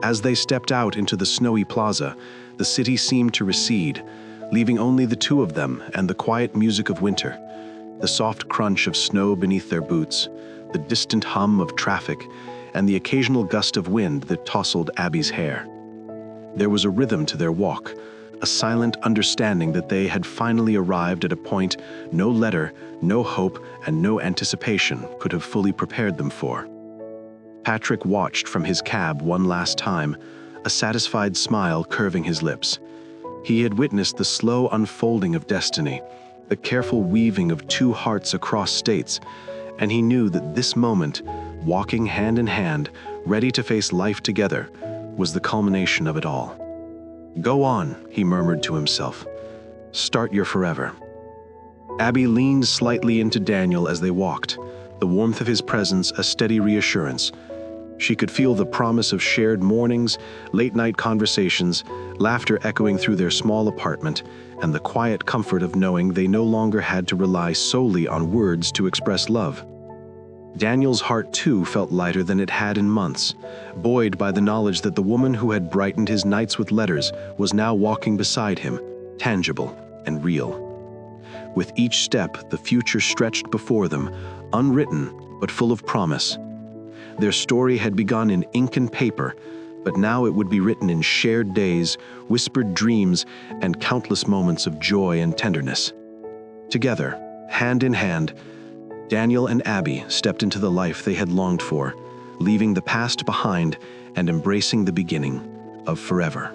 As they stepped out into the snowy plaza, the city seemed to recede, leaving only the two of them and the quiet music of winter, the soft crunch of snow beneath their boots, the distant hum of traffic, and the occasional gust of wind that tousled Abby's hair. There was a rhythm to their walk, a silent understanding that they had finally arrived at a point no letter, no hope, and no anticipation could have fully prepared them for. Patrick watched from his cab one last time, a satisfied smile curving his lips. He had witnessed the slow unfolding of destiny, the careful weaving of two hearts across states, and he knew that this moment, walking hand in hand, ready to face life together, was the culmination of it all. "Go on," he murmured to himself. "Start your forever." Abby leaned slightly into Daniel as they walked, the warmth of his presence a steady reassurance. She could feel the promise of shared mornings, late-night conversations, laughter echoing through their small apartment, and the quiet comfort of knowing they no longer had to rely solely on words to express love. Daniel's heart, too, felt lighter than it had in months, buoyed by the knowledge that the woman who had brightened his nights with letters was now walking beside him, tangible and real. With each step, the future stretched before them, unwritten but full of promise. Their story had begun in ink and paper, but now it would be written in shared days, whispered dreams, and countless moments of joy and tenderness. Together, hand in hand, Daniel and Abby stepped into the life they had longed for, leaving the past behind and embracing the beginning of forever.